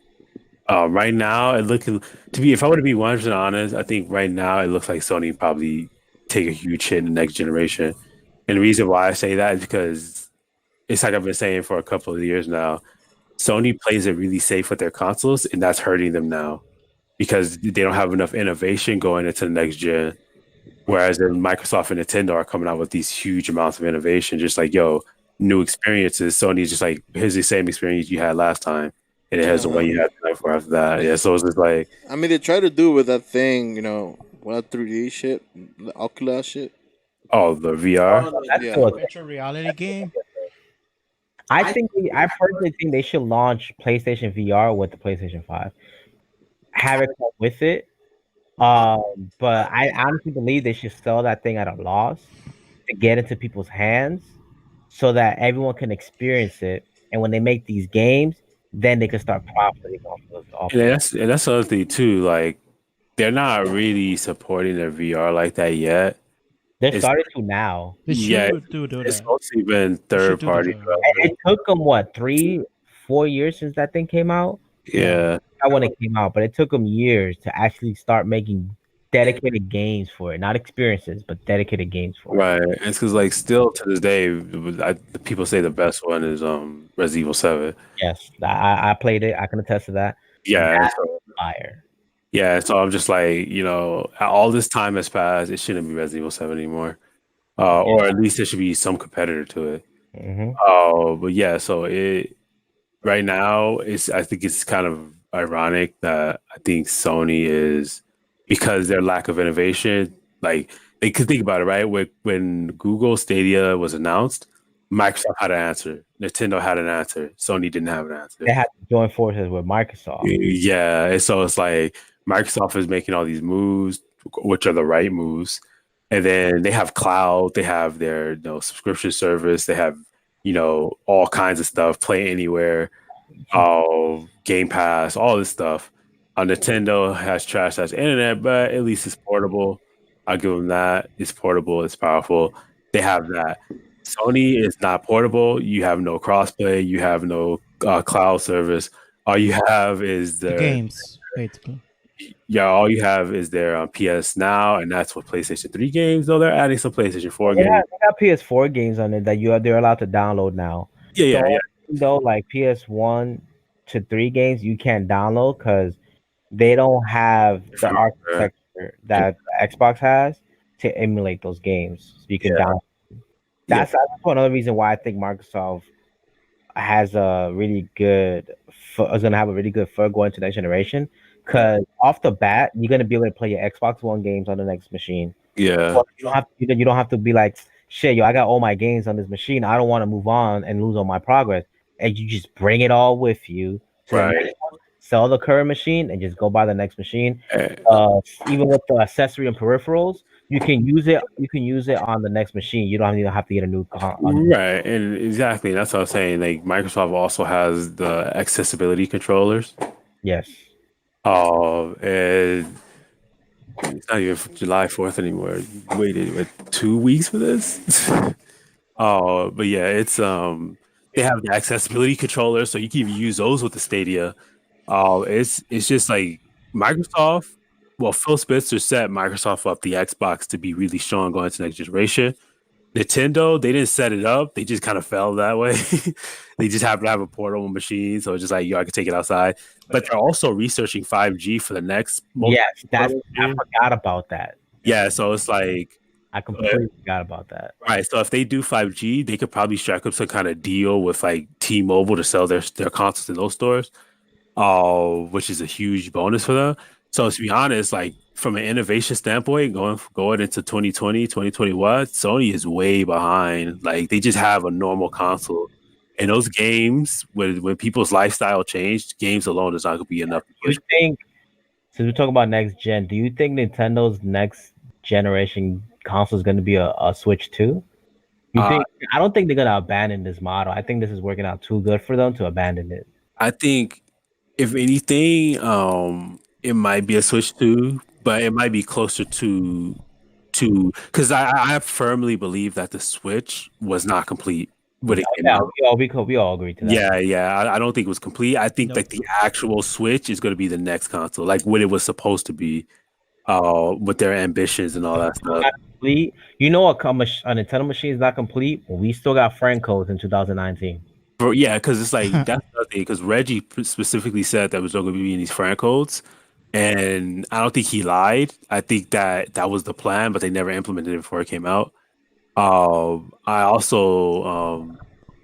right now, if I were to be 100% honest, I think right now it looks like Sony probably take a huge hit in the next generation. And the reason why I say that is because it's like I've been saying for a couple of years now. Sony plays it really safe with their consoles, and that's hurting them now because they don't have enough innovation going into the next gen. Whereas then Microsoft and Nintendo are coming out with these huge amounts of innovation, just like, yo, new experiences. Sony's just like, here's the same experience you had last time, and it has Yeah, the one you had the time before after that. Yeah, so it's just like, I mean, they try to do with that thing, with that 3D shit, the Oculus shit. oh, the VR. That's Yeah, still a Virtual reality game. I personally think they should launch PlayStation VR with the PlayStation 5. Have it come with it. But I honestly believe they should sell that thing at a loss to get into people's hands so that everyone can experience it. And when they make these games, then they can start profiting off And of that's the other thing too. Like, they're not really supporting their VR like that yet. They're It's starting to now. They yeah, should do it's that. mostly been They should third do that. party It development. took them what 3, 4 years since that thing came out. Yeah. Yeah, Not when it came out, but it took them years to actually start making dedicated games for it, not experiences, but dedicated games for it. right. And it's because like still to this day, the people say the best one is Resident Evil 7. Yes, I played it. I can attest to that. Yeah, and That's so fire. yeah, so I'm just like, all this time has passed. It shouldn't be Resident Evil 7 anymore. Or at least there should be some competitor to it. Hmm. But yeah, so it right now I think it's kind of ironic that I think Sony is because their lack of innovation, like they could think about it, right? When Google Stadia was announced, Microsoft had an answer, Nintendo had an answer, Sony didn't have an answer. They had to join forces with Microsoft. Yeah, and so it's like Microsoft is making all these moves, which are the right moves, and then they have cloud, they have their subscription service, they have all kinds of stuff, play anywhere. Game Pass, all this stuff. Nintendo has trash that's internet, but at least it's portable. I'll give them that. It's portable, it's powerful. They have that. Sony is not portable. You have no crossplay. You have no cloud service. All you have is The their games, basically. yeah. All you have is their PS Now, and that's what PlayStation 3 games. Though they're adding some PlayStation 4 games. They got PS4 games on it that they're allowed to download now. Yeah, The yeah, yeah. only thing though, like PS1 to 3 games, you can't download because they don't have the Different hardware. architecture that Xbox has to emulate those games. So you can Yeah, download. yeah, That's another reason why I think Microsoft has a really good is gonna have a really good foot going to next generation. Because off the bat, you're gonna be able to play your Xbox One games on the next machine. yeah. Well, you don't have to be like, shit, yo, I got all my games on this machine. I don't want to move on and lose all my progress. And you just bring it all with you to the Right. next one, sell the current machine, and just go buy the next machine. Eh, Even with the accessory and peripherals, you can use it. You can use it on the next machine. You don't even have to get a new Right, and exactly that's what I was saying. Like Microsoft also has the accessibility controllers. Yes. And it's not even July 4th anymore. You waited what 2 weeks for this? But yeah, it's they have the accessibility controllers, so you can use those with the Stadia. It's just like Microsoft. Well, Phil Spencer set Microsoft up the Xbox to be really strong going into next generation. Nintendo, they didn't set it up. They just kind of fell that way. They just happen to have a portable machine, so it's just like yo, I can take it outside. But they're also researching 5G for the next. Yes, I forgot about that. Yeah, so it's like I completely forgot about that. right. So if they do 5G, they could probably strike up some kind of deal with like T-Mobile to sell their consoles in those stores, which is a huge bonus for them. So to be honest, like from an innovation standpoint, going into 2020, 2021, Sony is way behind. Like they just have a normal console. And those games, when people's lifestyle changed, games alone is not going to be enough to Do push. you think, since we're talking about next gen, do you think Nintendo's next generation console is going to be a Switch 2? You think? I don't think they're going to abandon this model. I think this is working out too good for them to abandon it. I think if anything, it might be a Switch 2, but it might be closer to because I firmly believe that the Switch was not complete when it came Yeah, out. we all agree to that. Yeah. I don't think it was complete. I think Nope. like the actual Switch is going to be the next console, like what it was supposed to be, with their ambitions and all that stuff. Not complete. You know, a Nintendo machine is not complete. We still got friend codes in 2019. Yeah, because it's like that's the thing. Because Reggie specifically said that was going to be in these friend codes, and I don't think he lied. I think that was the plan, but they never implemented it before it came out. I also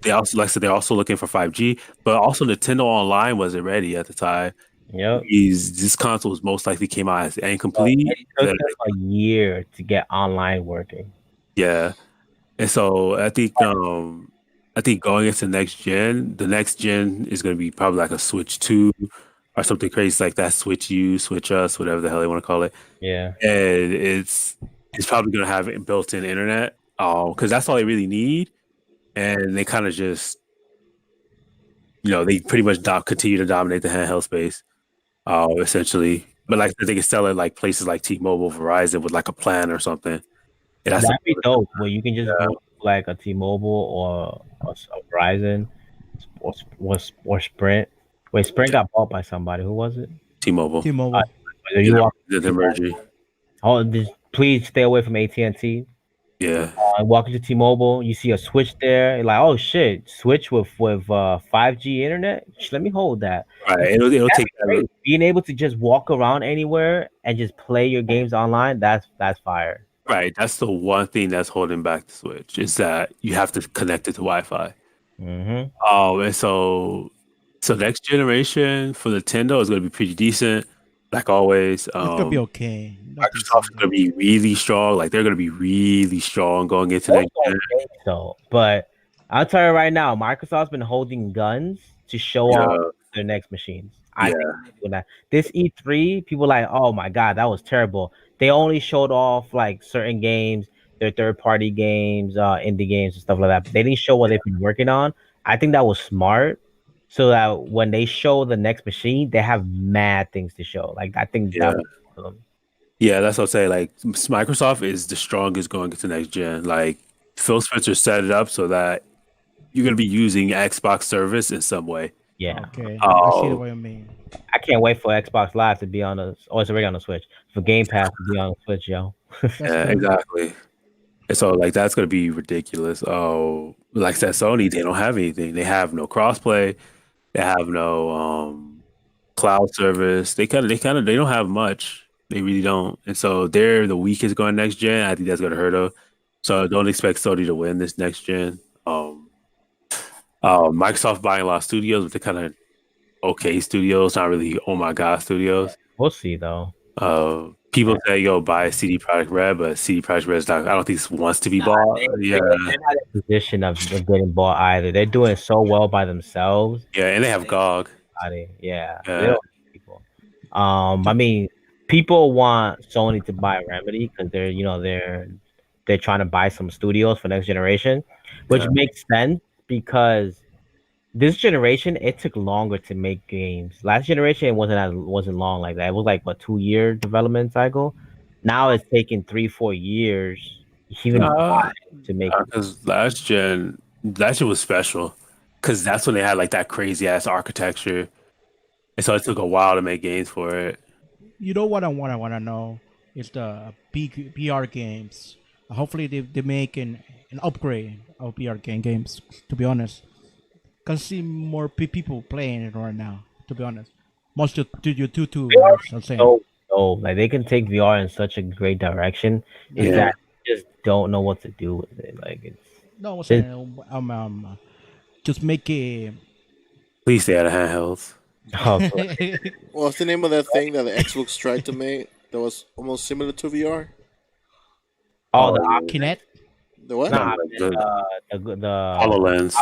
they also like I said they're also looking for 5G, but also Nintendo Online wasn't ready at the time. Yep. This console was most likely came out as incomplete. It took them a year to get online working. Yeah, and so I think going into next gen, the next gen is going to be probably like a Switch 2 or something crazy like that. Switch U, Switch Us, whatever the hell they want to call it. Yeah. And it's probably going to have built-in internet, because that's all they really need. And they kind of just, they pretty much continue to dominate the handheld space, essentially. But like they can sell it like places like T-Mobile, Verizon with like a plan or something. And that's That'd be dope. Where you can just go to like a T-Mobile or a Verizon or Sprint. Wait, Sprint got bought by somebody. Who was it? T-Mobile. T-Mobile. You walk, The merger. please stay away from AT&T. Yeah. Walk into T-Mobile, you see a Switch there. You're like, oh shit, Switch with 5G internet. Let me hold that. Right. It'll take that. Being able to just walk around anywhere and just play your games online. That's fire. Right. That's the one thing that's holding back the Switch is that you have to connect it to Wi-Fi. Mm-hmm. And so next generation for Nintendo is going to be pretty decent, like always. It's gonna be okay. Microsoft's going to be really strong. Like they're going to be really strong going into next gen. So, but I'll tell you right now, Microsoft's been holding guns to show off their next machines. I think this E3, people like, oh my god, that was terrible. They only showed off like certain games, their third-party games, indie games and stuff like that. But they didn't show what they've been working on. I think that was smart so that when they show the next machine, they have mad things to show. Like I think Yeah. that was one of them. Yeah, that's what I'm saying. Like Microsoft is the strongest going into next gen. Like Phil Spencer set it up so that you're gonna be using Xbox service in some way. Yeah, Okay, I see Oh, what you mean. I can't wait for Xbox Live to be on the. Oh, it's already on the Switch. For Game Pass to be on the Switch, yo. That's yeah, cool. exactly. And so like that's gonna be ridiculous. Oh, like I said, Sony, they don't have anything. They have no crossplay. They have no cloud service. They don't have much. They really don't. And so they're the weakest going next gen. I think that's gonna hurt them. So don't expect Sony to win this next gen. Microsoft buying a lot of studios, but they're kind of okay studios, not really oh my god studios. We'll see though. People say yo buy CD Projekt Red, but CD Projekt Red is not. I don't think it wants to be bought. Yeah, They're not in a position of getting bought either. They're doing so well by themselves. yeah, and they have GOG. Yeah, they Yeah, don't need people. I mean, people want Sony to buy Remedy because they're trying to buy some studios for next generation, which yeah. makes sense because this generation it took longer to make games. Last generation it wasn't long like that. It was like what 2 year development cycle. Now it's taking 3-4 years, even Uh, 5 to make. because last gen was special because that's when they had like that crazy ass architecture, and so it took a while to make games for it. You know what I want to know is the big PR games. Hopefully they make an upgrade of PR games. To be honest, can see more people playing it right now. To be honest, most of you two I'm saying. So like they can take VR in such a great direction. Is Yeah, that they just don't know what to do with it. Like No, I'm it's saying just make a. please stay out of handhelds. oh, What's the name of that thing that the Xbox tried to make that was almost similar to VR? all the Oh, Kinect. The what? nah, the HoloLens.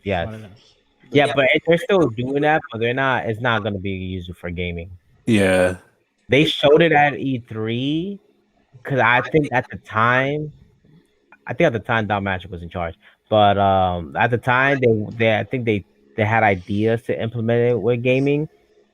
yes. One of those. Yeah, but they're still doing that, but they're not. It's not going to be used for gaming. Yeah, They showed it at E3 because I think at the time Don Magic was in charge, but at the time they I think they had ideas to implement it with gaming,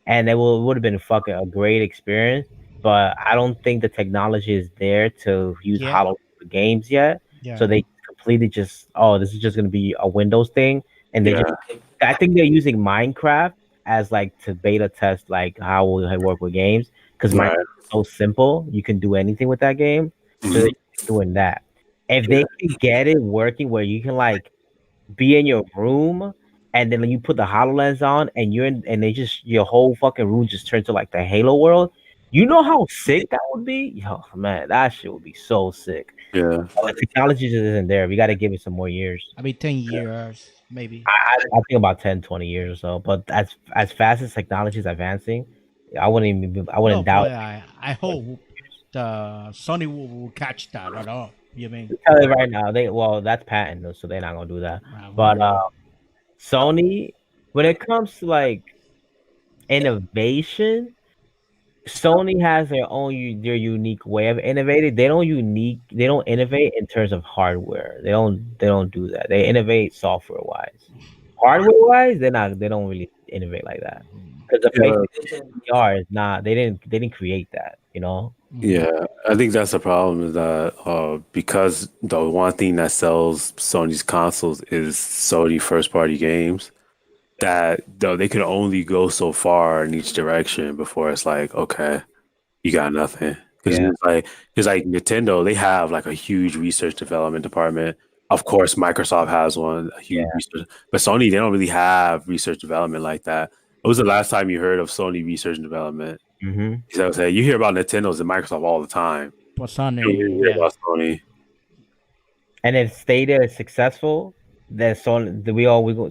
and it would have been fucking a great experience. But I don't think the technology is there to use Yeah, Hollow for games yet. So yeah, they completely just this is just going to be a Windows thing, and they just yeah, I think they're using Minecraft as like to beta test like how will it work with games because Minecraft right. is so simple you can do anything with that game. So they're Mhm. doing that. If Yeah, they can get it working where you can like be in your room and then you put the HoloLens on and you're in and they just your whole fucking room just turns to like the Halo world. You know how sick that would be? Yo, man, that shit would be so sick. yeah, The technology just isn't there. We got to give it some more years. I mean 10 years maybe. I think about 10, 20 years or so. But as fast as technology is advancing, I No, wouldn't doubt but I hope the Sony will catch that at all. You mean? tell you right now, that's patent, so they're not gonna do that. But Okay. Sony, when it comes to like innovation, Sony has their unique way of innovating. They don't innovate in terms of hardware. They don't do that. They innovate software wise. Hardware wise, they don't really innovate like that. Because the yeah. PlayStation VR is not they didn't create that, you know? Mhm. Yeah, I think that's the problem is that because the one thing that sells Sony's consoles is Sony first party games, that though they can only go so far in each direction before it's like, okay, you got nothing. Because Yeah. it's like Nintendo, they have like a huge research development department. Of course, Microsoft has one, a huge Yeah. research, but Sony, they don't really have research development like that. What was the last time you heard of Sony research and development? Hmm. You know what I'm saying? You hear about Nintendo's and Microsoft all the time. But You don't really Sony, hear yeah. about Sony. And if Stadia is successful, then Sony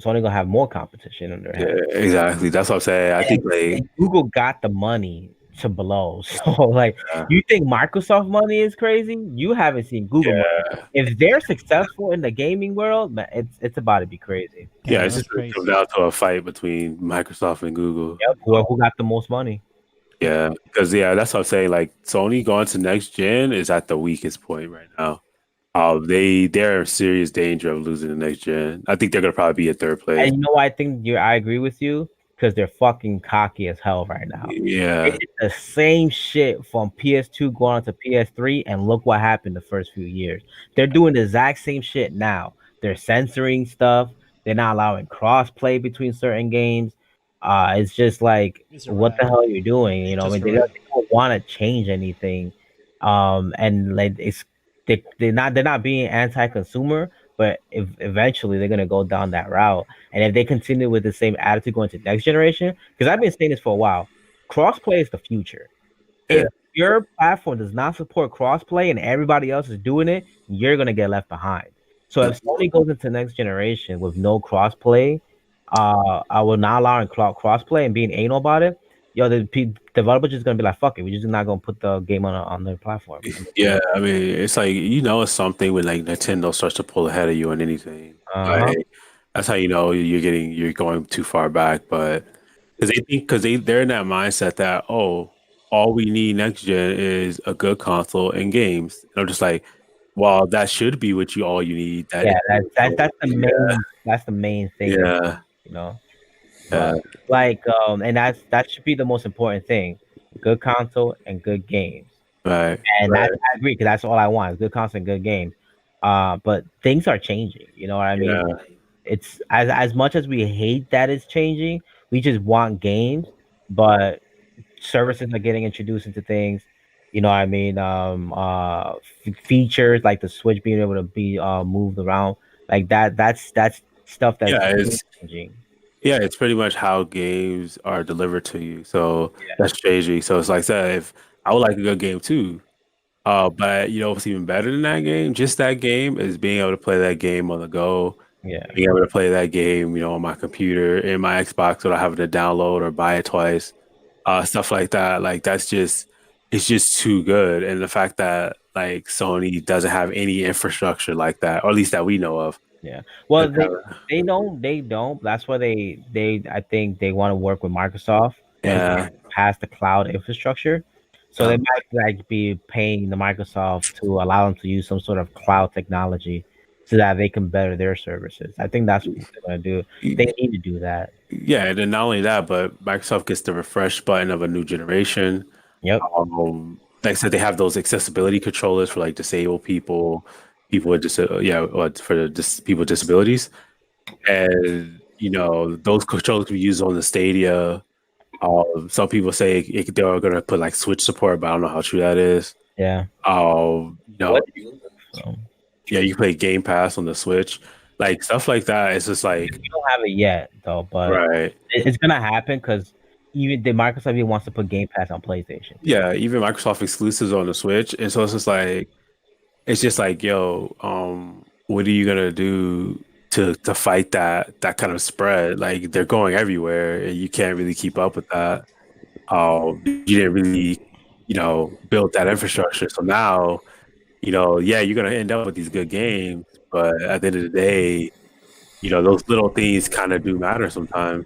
gonna have more competition on their Yeah, hands. exactly. That's what I'm saying. I think like And Google got the money to blow. So like uh, you think Microsoft money is crazy? You haven't seen Google money. yeah, If they're successful in the gaming world, man, it's about to be crazy. yeah, Yeah, it's that's just it comes crazy. down to a fight between Microsoft and Google. Yep. Who got the most money? Yeah, because that's what I'm saying. Like Sony going to next gen is at the weakest point right now. They're in serious danger of losing the next gen. I think they're gonna probably be at third place. And you know why I think I agree with you? Because they're fucking cocky as hell right now. They Yeah, did the same shit from PS2 going on to PS3, and look what happened the first few years. They're doing the exact same shit now. They're censoring stuff. They're not allowing cross-play between certain games. It's just like, It's a what rat. the hell are you doing? You It's know, I just mean, a they rat. don't want to change anything. And like they're not being anti-consumer, but if eventually they're gonna go down that route. And if they continue with the same attitude going to next generation, because I've been saying this for a while, crossplay is the future. yeah, If your platform does not support crossplay and everybody else is doing it, you're gonna get left behind. So if Sony goes into next generation with no crossplay, I will not allowing crossplay and being anal about it, yo, the developers just gonna be like, fuck it, we're just not gonna put the game on their platform. yeah. I mean, it's like it's something when like Nintendo starts to pull ahead of you on anything. Uh-huh. Like that's how you know you're going too far back. But because they're in that mindset that all we need next gen is a good console and games. And I'm just like, well, that should be what you all you need. That Yeah, is that's the yeah, main thing that yeah, you know. yeah, But like and that should be the most important thing. Good console and good games. right, And right, I agree because that's all I want is good console and good games. But things are changing, you know what I mean? yeah, It's as much as we hate that it's changing, we just want games, but services are getting introduced into things. You know what I mean? Features like the Switch being able to be moved around like that. That's stuff that's yeah. really changing. It's pretty much how games are delivered to you. So Yeah, that's changing. So it's like I said, if I would like a good game too. But what's even better than that game? Just that game is being able to play that game on the go, yeah, being able to play that game, on my computer, in my Xbox without having to download or buy it twice. Stuff like that. Like it's just too good. And the fact that like Sony doesn't have any infrastructure like that, or at least that we know of. yeah. Well, That's they don't. That's why I think they want to work with Microsoft and yeah, pass the cloud infrastructure. So they yeah. might like be paying the Microsoft to allow them to use some sort of cloud technology so that they can better their services. I think that's what they're gonna do. They need to do that. Yeah, and then not only that, but Microsoft gets the refresh button of a new generation. Yep. Like I said, they have those accessibility controllers for like disabled people, people with for the people with disabilities, and those controllers can be used on the Stadia. Some people say they're going to put like Switch support, but I don't know how true that is. Yeah. You know, What? So, yeah, you can play Game Pass on the Switch, like stuff like that. It's just like we don't have it yet though, but right. it's gonna happen because even the Microsoft even wants to put Game Pass on PlayStation too. Yeah, even Microsoft exclusives on the Switch, and so it's just like, yo, what are you gonna do to fight that kind of spread? Like they're going everywhere, and you can't really keep up with that. You didn't really, build that infrastructure. So now, yeah, you're gonna end up with these good games, but at the end of the day, those little things kind of do matter sometimes.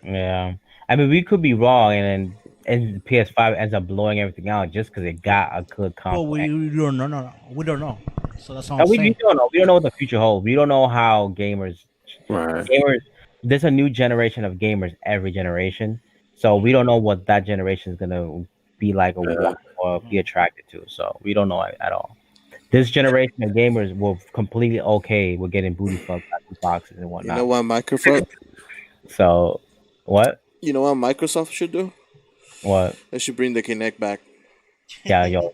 Yeah, I mean we could be wrong, and PS5 ends up blowing everything out just because it got a good Well, console. we don't know. No, we don't know. So that's all And I'm we saying. don't know. We don't know what the future holds. We don't know how Right. gamers. There's a new generation of gamers every generation, so we don't know what that generation is gonna be like or Yeah. want or be attracted to. So we don't know at all. This generation of gamers were completely okay with getting booty fucked by boxes and You know whatnot. what Microsoft? So what? You know what Microsoft should do? What? They should bring the Kinect back. Yeah, yo.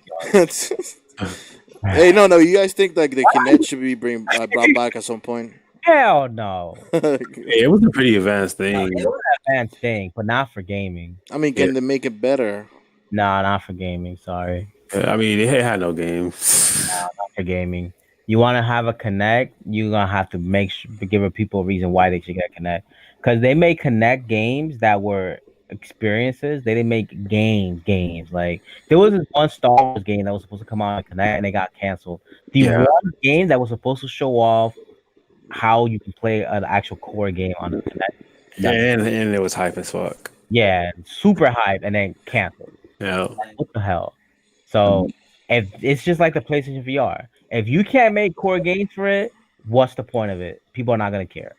Hey, no. You guys think like the Kinect should be brought back at some point? Hell no. It was a pretty advanced No, thing. it was an advanced thing, but not for gaming. I mean, Yeah. can they make it better? Nah, not for gaming. Sorry. I mean, it had no games. Not for gaming. You want to have a connect, you're gonna have to give people a reason why they should get a connect. Because they may connect games that were experiences. They didn't make games. Like there was this one Star Wars game that was supposed to come out on Connect and it got canceled. The Yeah. one game that was supposed to show off how you can play an actual core game on the Connect. And it was hype as fuck. Yeah, super hype and then canceled. Yeah. What the hell? So If it's just like the PlayStation VR, if you can't make core games for it, what's the point of it? People are not gonna care,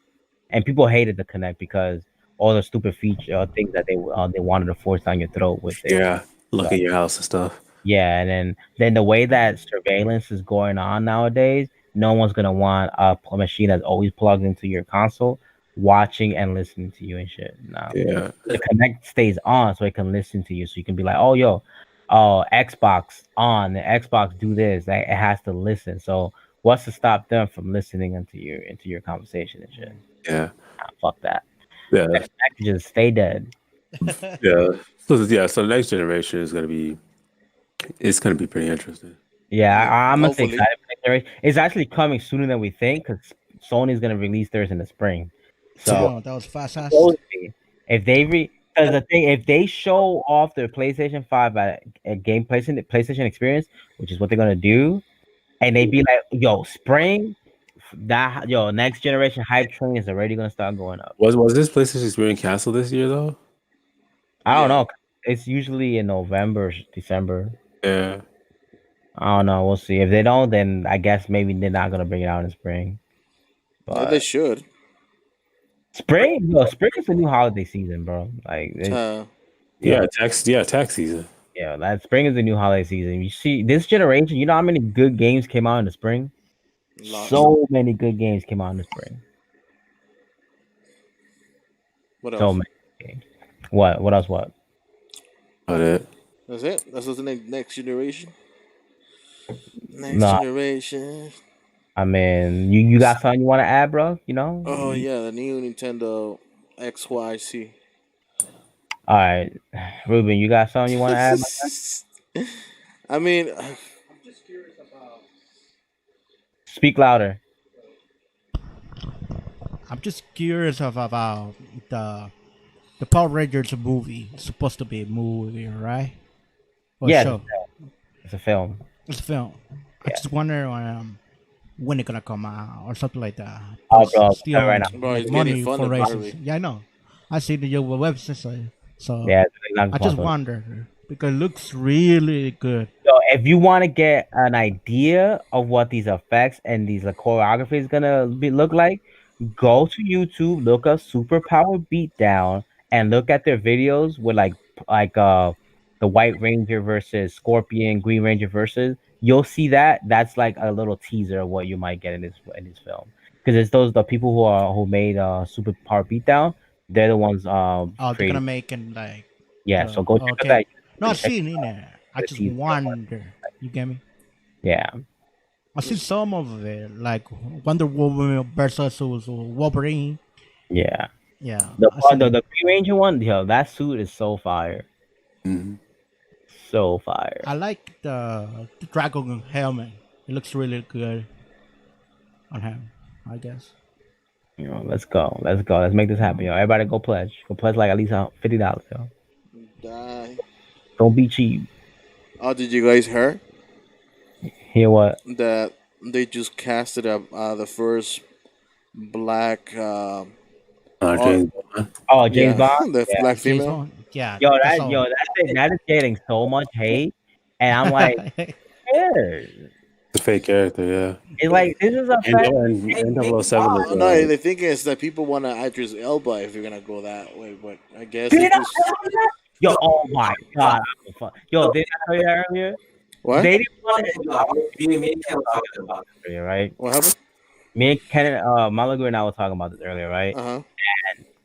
and people hated the Connect because all the stupid feature things that they wanted to force down your throat with it. Yeah, look So, at your house and stuff. yeah, and then the way that surveillance is going on nowadays, no one's gonna want a machine that's always plugged into your console, watching and listening to you and shit. No, Yeah, the Connect stays on so it can listen to you, so you can be like, oh yo, oh Xbox on, the Xbox do this. Like, it has to listen. So what's to stop them from listening into your conversation and shit? yeah, Nah, fuck that. yeah, That can just stay dead. yeah. So the next generation is gonna be it's gonna be pretty interesting. Yeah, Yeah, I'm gonna say hopefully. excited for next generation. It's actually coming sooner than we think because Sony's gonna release theirs in the spring. So Damn, that was fast ass. supposedly, if they because the thing, if they show off their PlayStation 5 at Game PlayStation Experience, which is what they're gonna do, and they be like, "Yo, spring, that yo next generation hype train is already gonna start going up." Was this PlayStation Experience canceled this year though? I don't Yeah. know. It's usually in November, December. Yeah, I don't know. We'll see. If they don't, then I guess maybe they're not gonna bring it out in spring. Yeah, they But should. spring is a new holiday season, bro. Like, Uh, tax season. yeah, that spring is the new holiday season. You see, this generation, you know how many good games came out in the spring? lots. So many good games came out in the spring. What So else? many games. What? What else? What? But it. That's it. That's what's the next generation. Next No, generation. I mean, you got something you want to add, bro? You know? Oh yeah, the new Nintendo XYC. All right, Ruben, you got something you want to add? I mean, Speak louder. I'm just curious about the Power Rangers movie. It's supposed to be a movie, right? Or Yeah, show. it's a film. It's a film. I Yeah. just wonder when it's gonna come out or something like that. Oh, Plus, bro, still right now. bro, like it's money getting for funded races. early. Yeah, I know. I see the your website, so Yeah, it's not I just possible. wonder because it looks really good. So if you want to get an idea of what these effects and these choreography is gonna look like, go to YouTube, look up Superpower Beatdown, and look at their videos with like the White Ranger versus Scorpion, Green Ranger versus. You'll see that that's like a little teaser of what you might get in this film because it's the people who made Superpower Beatdown. They're the ones Oh, they're gonna creating. make it like Yeah, the so go check out okay. that. No, I've Check seen it in there. I the just teaser. wonder. You get me? Yeah. I see some of it, like Wonder Woman versus Wolverine. Yeah. Yeah, The I see one, the that. Green Ranger one, yo, that suit is so fire. Mhm. So fire. I like the dragon helmet. It looks really good on him. I guess. You know, let's go. Let's go. Let's make this happen, yo. Everybody go pledge. Go pledge like at least $50, yo. Die. Don't be cheap. Oh, did you guys hear Hear what? that they just casted up the first black? James Bond. Oh, James Yeah, Bond? the Yeah. black James female. Bond. Yeah, Yo, that's that all. yo, that is getting so much hate. And I'm like, yeah. It's a fake character, yeah. It's like this is a fact. And 007 is Oh, no, the thing is that people want to Idris Elba if you're gonna go that way, but I guess Did they you not just tell me that? Yo, oh my god. Yo, did I tell you that earlier? what? They didn't want to. Me and Ken were talking about this earlier, right? What happened? Me and Ken, Malagu and I were talking about this earlier, right? Uh huh.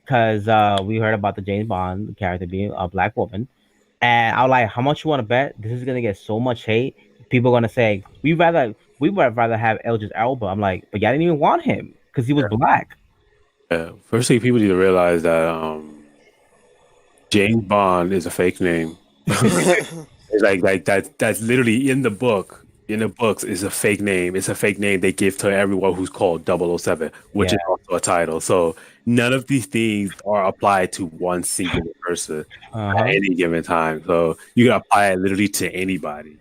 Because we heard about the James Bond character being a black woman, and I was like, "How much you want to bet this is gonna get so much hate? People are gonna say we would rather have Eldridge Elba." I'm like, "But y'all didn't even want him because he was black." Yeah. First thing people need to realize that James Bond is a fake name. It's like that's literally in the book. In the books is a fake name. It's a fake name they give to everyone who's called 007, which is Yeah. also a title. So none of these things are applied to one singular person at any given time. So you can apply it literally to anybody.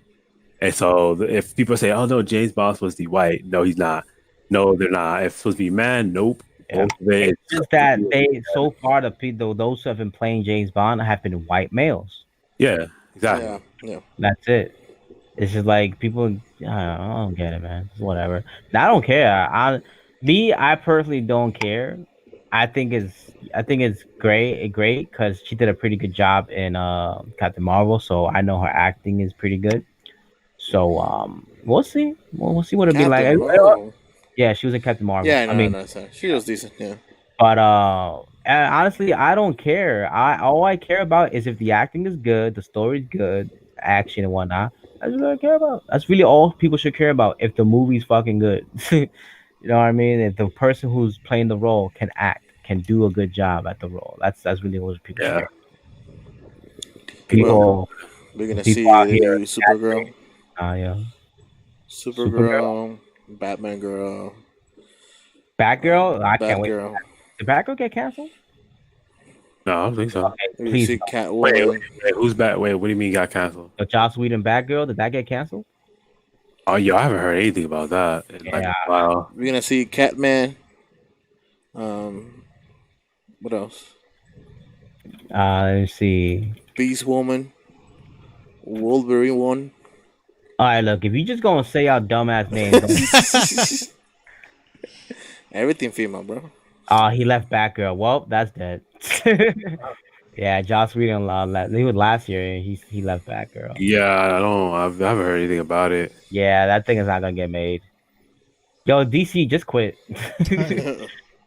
And so if people say, "Oh no, James Bond's supposed to be white," no, he's not. No, they're not. If it's supposed to be man, nope. Yeah. It's just that they so far the people those who have been playing James Bond have been white males. Yeah, exactly. Yeah, yeah. That's it. It's just like people. I don't get it, man. It's whatever. I don't care. I personally don't care. I think it's great because she did a pretty good job in Captain Marvel. So I know her acting is pretty good. So we'll see. We'll see what it'll be like. Captain Marvel. Yeah, she was in Captain Marvel. Yeah, I no, mean, no, sorry. She was decent. Yeah. but and honestly, I don't care. All I care about is if the acting is good, the story's good, action and whatnot. That's what I care about. That's really all people should care about. If the movie's fucking good, you know what I mean. If the person who's playing the role can act, can do a good job at the role. That's really what people should Yeah. care. Well, People, we're gonna people see out the here, new Supergirl, yeah, Supergirl, Supergirl, Batman Girl, Batgirl. I can't wait. Batgirl. Did Batgirl get canceled? No, I don't think so. Okay, We please. see Wait, Catwoman. who's back? Wait, what do you mean got canceled? The Joss Whedon Batgirl. Did that get canceled? Oh, yo, I haven't heard anything about that. Yeah. Wow. We're gonna see Catman. What else? Let me see. Beast Woman, Wolverine one. All right, look. If you just gonna say our dumbass names, don't- Everything female, bro. he left Batgirl. Well, that's dead. Yeah, Joss Whedon he was last year. And he left Batgirl. Yeah, I haven't heard anything about it. Yeah, that thing is not gonna get made. Yo, DC, just quit.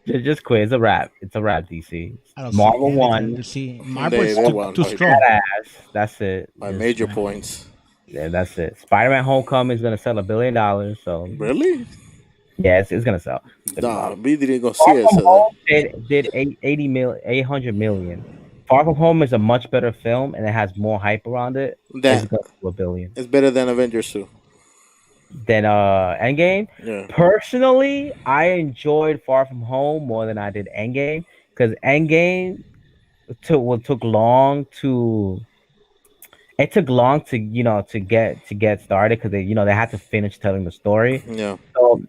just quit. It's a wrap. It's a wrap, DC. I don't Marvel see won. anything to see. Marvel They is too, won. too By strong. Badass. That's it. By Just- major points. Yeah, that's it. Spider-Man: Homecoming is gonna sell $1 billion. So Really? yeah, it's gonna sell. Nah, we didn't go see Far it. From So Home did 800 million. Far From Home is a much better film and it has more hype around it. that It's going to $1 billion. it's better than Avengers 2. Then Endgame. Yeah. Personally, I enjoyed Far From Home more than I did Endgame because Endgame took long to. It took long to to get started because they had to finish telling the story. Yeah. So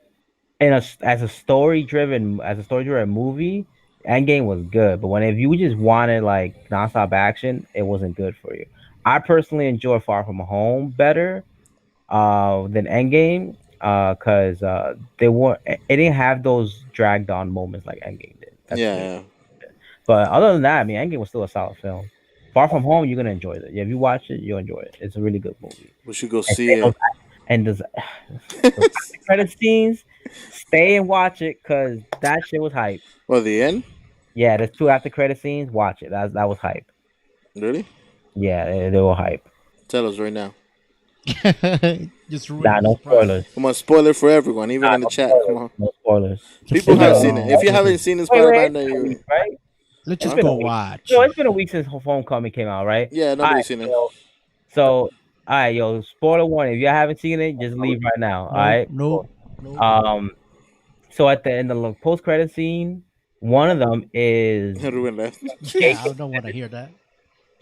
as a story driven movie, Endgame was good. But if you just wanted like nonstop action, it wasn't good for you. I personally enjoy Far From Home better than Endgame because it didn't have those dragged on moments like Endgame did. That's Yeah, it. yeah. But other than that, I mean, Endgame was still a solid film. Far From Home, you're gonna enjoy it. Yeah, if you watch it, you'll enjoy it. It's a really good movie. We should go see it. And those credit scenes, stay and watch it because that shit was hype. Well, the end? Yeah, there's 2 after credit scenes. Watch it. That was hype. Really? Yeah, they were hype. Tell us right now. Just Nah, no spoilers. Come on, spoiler for everyone, even in the chat. Come on. No spoilers. People have seen it. If you haven't seen it, Spider-Man, then you... Right? Let's just Huh? go watch. So it's been a week since Homecoming came out, right? Yeah, nobody's seen it. So, all right, yo, spoiler warning. If you haven't seen it, just leave right now. All right. No. So at the end of the post credit scene, one of them is Ruben left. Yeah, I don't want to hear that.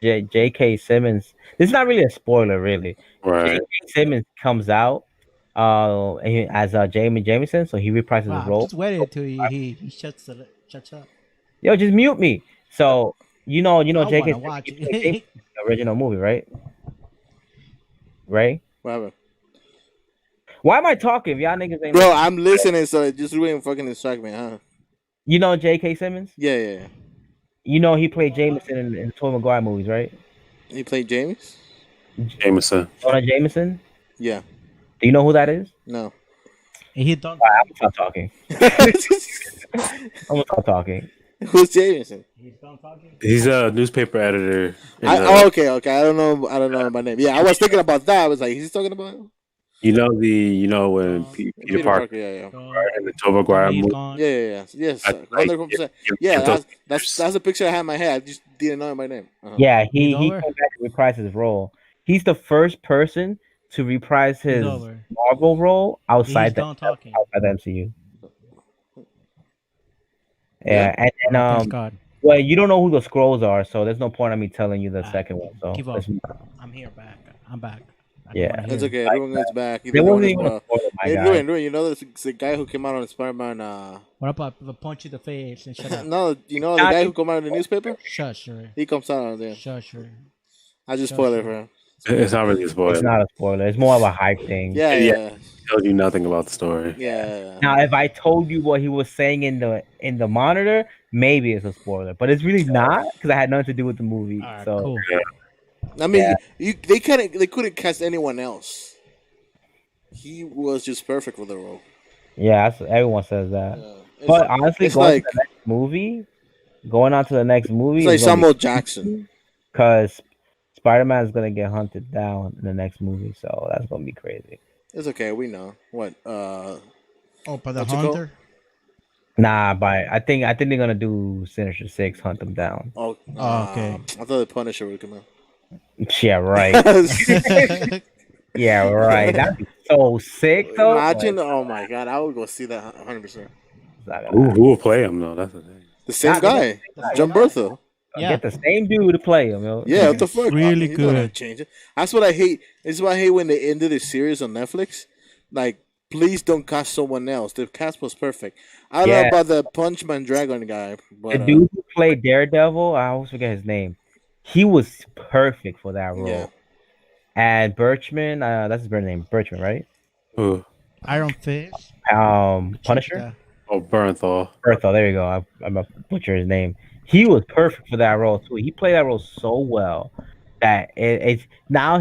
J.K. Simmons. This is not really a spoiler, really. Right. J.K. Simmons comes out as Jamie Jameson, so he reprises his Wow, role. just waiting until he shuts up. Yo, just mute me. So you know, I J.K. wanna watch Simmons, it. the original movie, right? Right? What happened? Why am I talking? If y'all niggas ain't Bro, I'm listening, so it just really fucking distract me, huh? You know J.K. Simmons? Yeah. You know he played Jameson in Tobey Maguire movies, right? He played James? Jameson. Jonah Jameson? Yeah. Do you know who that is? No. And he done. I'm gonna stop talking. I'm gonna stop talking. Who's Jameson? He's done talking. He's a newspaper editor. Okay. I don't know my name. Yeah, I was thinking about that. I was like, he's talking about him? When Peter Parker Yeah. and the Tobey Maguire He's movie. gone. Yeah. Yes, Like, 100%. Yeah, that's the picture I had in my head. I just didn't know my name. Uh-huh. Yeah, he He's came over? back to reprise his role. He's the first person to reprise his over. Marvel role He's outside the done talking. MCU. Yeah, and Thank God. well, you don't know who the scrolls are, so there's no point in me telling you the second one. So Give up. let's move on. I'm here back. I'm back. I don't Yeah. wanna hear It's it. okay. Everyone is back. There wasn't even a spoiler, my Hey, guy. Ruben, you know the guy who came out on Spider-Man, What about if I punch you in the face and shut up? no, you know the guy who came out in the newspaper? Shush, sir. He comes out on there. Shush, sir. I just spoiled it for him. It's not really a spoiler. It's not a spoiler. It's more of a hype thing. Yeah, Yeah. yeah, It tells you nothing about the story. yeah. Now, if I told you what he was saying in the monitor, maybe it's a spoiler, but it's really not because I had nothing to do with the movie. All right, So cool. I mean, Yeah. they couldn't cast anyone else. He was just perfect for the role. yeah, everyone says that. Yeah. But honestly, it's going like to the next movie, going on to the next movie it's like is gonna Samuel be Jackson. because Spider-Man is gonna get hunted down in the next movie, so that's gonna be crazy. It's okay. We know what. Oh, by the What's it called? hunter. Nah, but I think they're gonna do Sinister Six, hunt them down. Oh, okay. I thought the Punisher would come out. Yeah, right. Yeah, right. That'd be so sick, though. Imagine, oh my god, I would go see that 100%. Who will play him though? That's the thing. The same Nah, guy, the John Bertha. Yeah. Get the same dude to play him, yo. Yeah, what the fuck? Really You don't have good. to change it. That's what I hate. This is why I hate when they ended the series on Netflix. Like, please don't cast someone else. The cast was perfect. I don't know Yeah. about the Punchman Dragon guy, The but dude who played Daredevil, I always forget his name. He was perfect for that role. yeah. And Birchman, that's his bird name, Birchman, right? Who? Iron Fist. Punisher, Yeah. Oh, Bernthal. Bertha. There you go. I'm a butcher his name. He was perfect for that role too. He played that role so well that it's now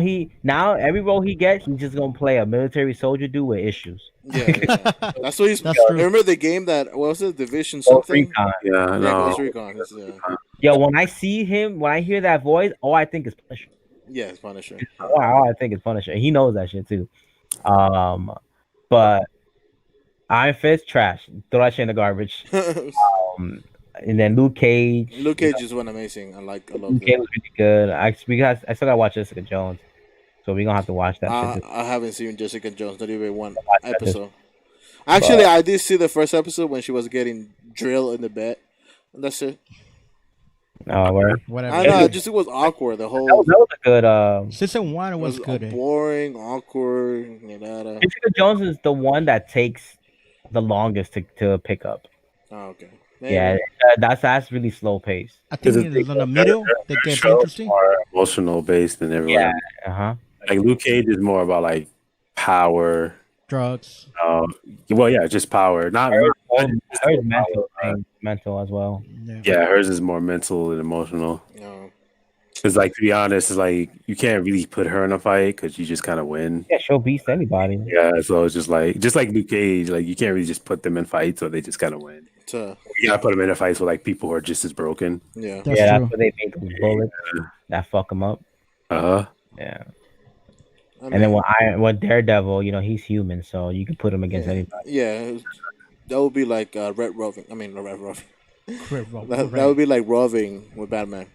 every role he gets, he's just gonna play a military soldier dude with issues. Yeah. That's what he's. That's true. Remember the game that what was it? Division Ghost something. Recon. Yeah, Yeah, no. Ghost Recon. Yo, when I see him, when I hear that voice, all I think is Punisher. Yeah, it's Punisher. All I think is Punisher. He knows that shit too. But Iron Fist, trash. Throw that shit in the garbage. And then Luke Cage. Luke Cage is one amazing. I love Luke Cage was really good. I still gotta watch Jessica Jones, so we're gonna have to watch that. shit. I haven't seen Jessica Jones, not even one that episode. Actually, I did see the first episode when she was getting drilled in the bed. And that's it. Oh, where? Whatever. I know, it was awkward. The whole That was a good. Season 1 was good. boring, awkward. Jessica Jones is the one that takes the longest to pick up. Oh, okay. Yeah, that's really slow pace. I think it's in the middle. They get interesting. More emotional based than everyone. Yeah, uh-huh. Like Luke Cage is more about like power. Drugs. Well, yeah, just power. Not Hers just mental as well. Yeah, hers is more mental and emotional. No. Because, like, to be honest, it's like you can't really put her in a fight because you just kind of win. Yeah, she'll beast anybody. Yeah, so it's just like Luke Cage, like you can't really just put them in fights or they just kind of win. You gotta put them in a fight with like people who are just as broken. Yeah, That's That's true. what they make those bullets that fuck them up. Yeah. And then when Daredevil, he's human, so you can put him against anybody. Yeah, that would be like Red Roving. I mean, not Red Roving. That Right. would be like Roving with Batman.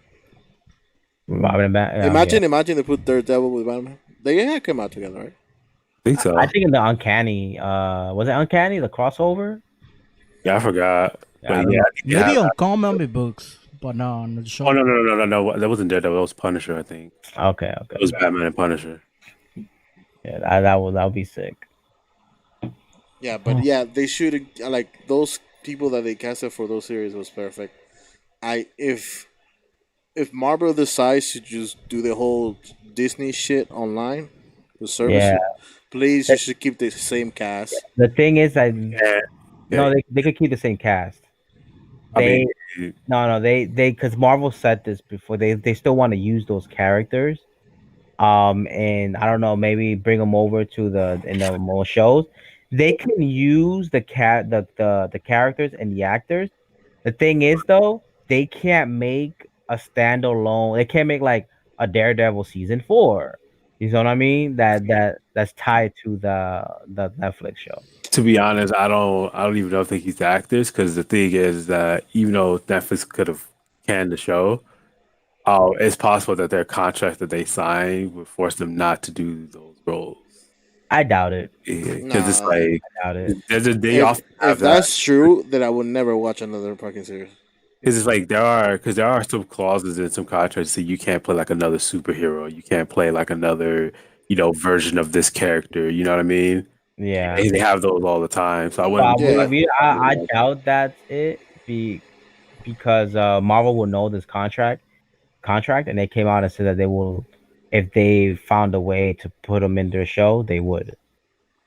Robin and Batman. Imagine they put Daredevil with Batman. They had come out together, right? I think so. I think in the Uncanny, was it Uncanny, the crossover? Yeah, I forgot. Yeah, But yeah, Maybe on comic books, but no, on the show. Oh no! That wasn't Daredevil. That was Punisher, I think. Okay. It was Batman and Punisher. Yeah, that would be sick. Yeah, but yeah, they should like those people that they casted for those series was perfect. If Marvel decides to just do the whole Disney shit online, the service, please you should keep the same cast. The thing is that Yeah. they could keep the same cast. I They mean, because Marvel said this before. They still want to use those characters. And I don't know, maybe bring them over to the more shows. They can use the characters and the actors. The thing is though, they can't make a standalone. They can't make like a Daredevil season 4. You know what I mean? That's tied to the Netflix show. to be honest, I don't even know if they use the actors because the thing is that even though Netflix could have canned the show, it's possible that their contract that they signed would force them not to do those roles. I doubt it. Because it's Nah. like I doubt it. there's a day If, off. if that's true, then I would never watch another fucking series. Because it's like there are some clauses in some contracts that you can't play like another superhero. You can't play like another version of this character. You know what I mean? Yeah. They have those all the time. So I Well, wouldn't. I doubt that's it. Because Marvel will know this contract, and they came out and said that they if they found a way to put them in their show, they would.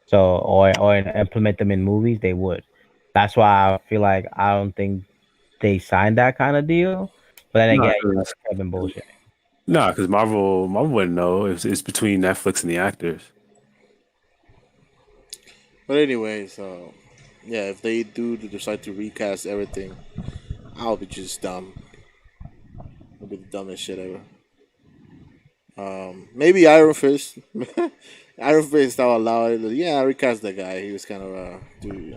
So or implement them in movies, they would. That's why I feel like I don't think they signed that kind of deal. But then No, again, it's Kevin bullshit. no, because Marvel wouldn't know. It's between Netflix and the actors. But anyway, so yeah, if they do decide to recast everything, I'll be just dumb. It'll be the dumbest shit ever. Maybe Iron Fist. Iron Fist, I'll allow it. Yeah, I recast that guy. He was kind of dude.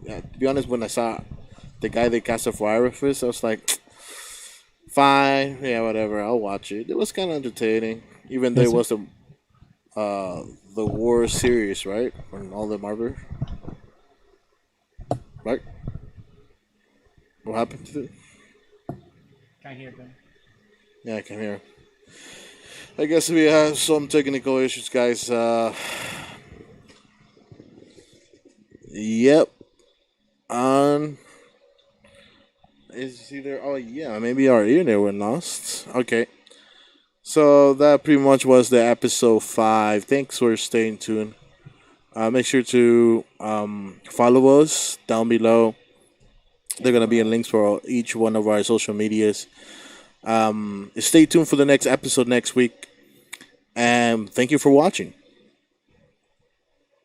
Yeah, to be honest, when I saw the guy they casted for Iron Fist, I was like, fine, yeah, whatever. I'll watch it. It was kind of entertaining, even though it Yes, was the war series, right? On all the Marvel, right? What happened to it? can't hear them. Yeah, I can hear. I guess we have some technical issues, guys. Yep. On is either. Oh yeah, maybe our internet went lost. Okay. So that pretty much was the episode 5. Thanks for staying tuned. Make sure to follow us down below. They're gonna be in links for each one of our social medias. Stay tuned for the next episode next week. And thank you for watching.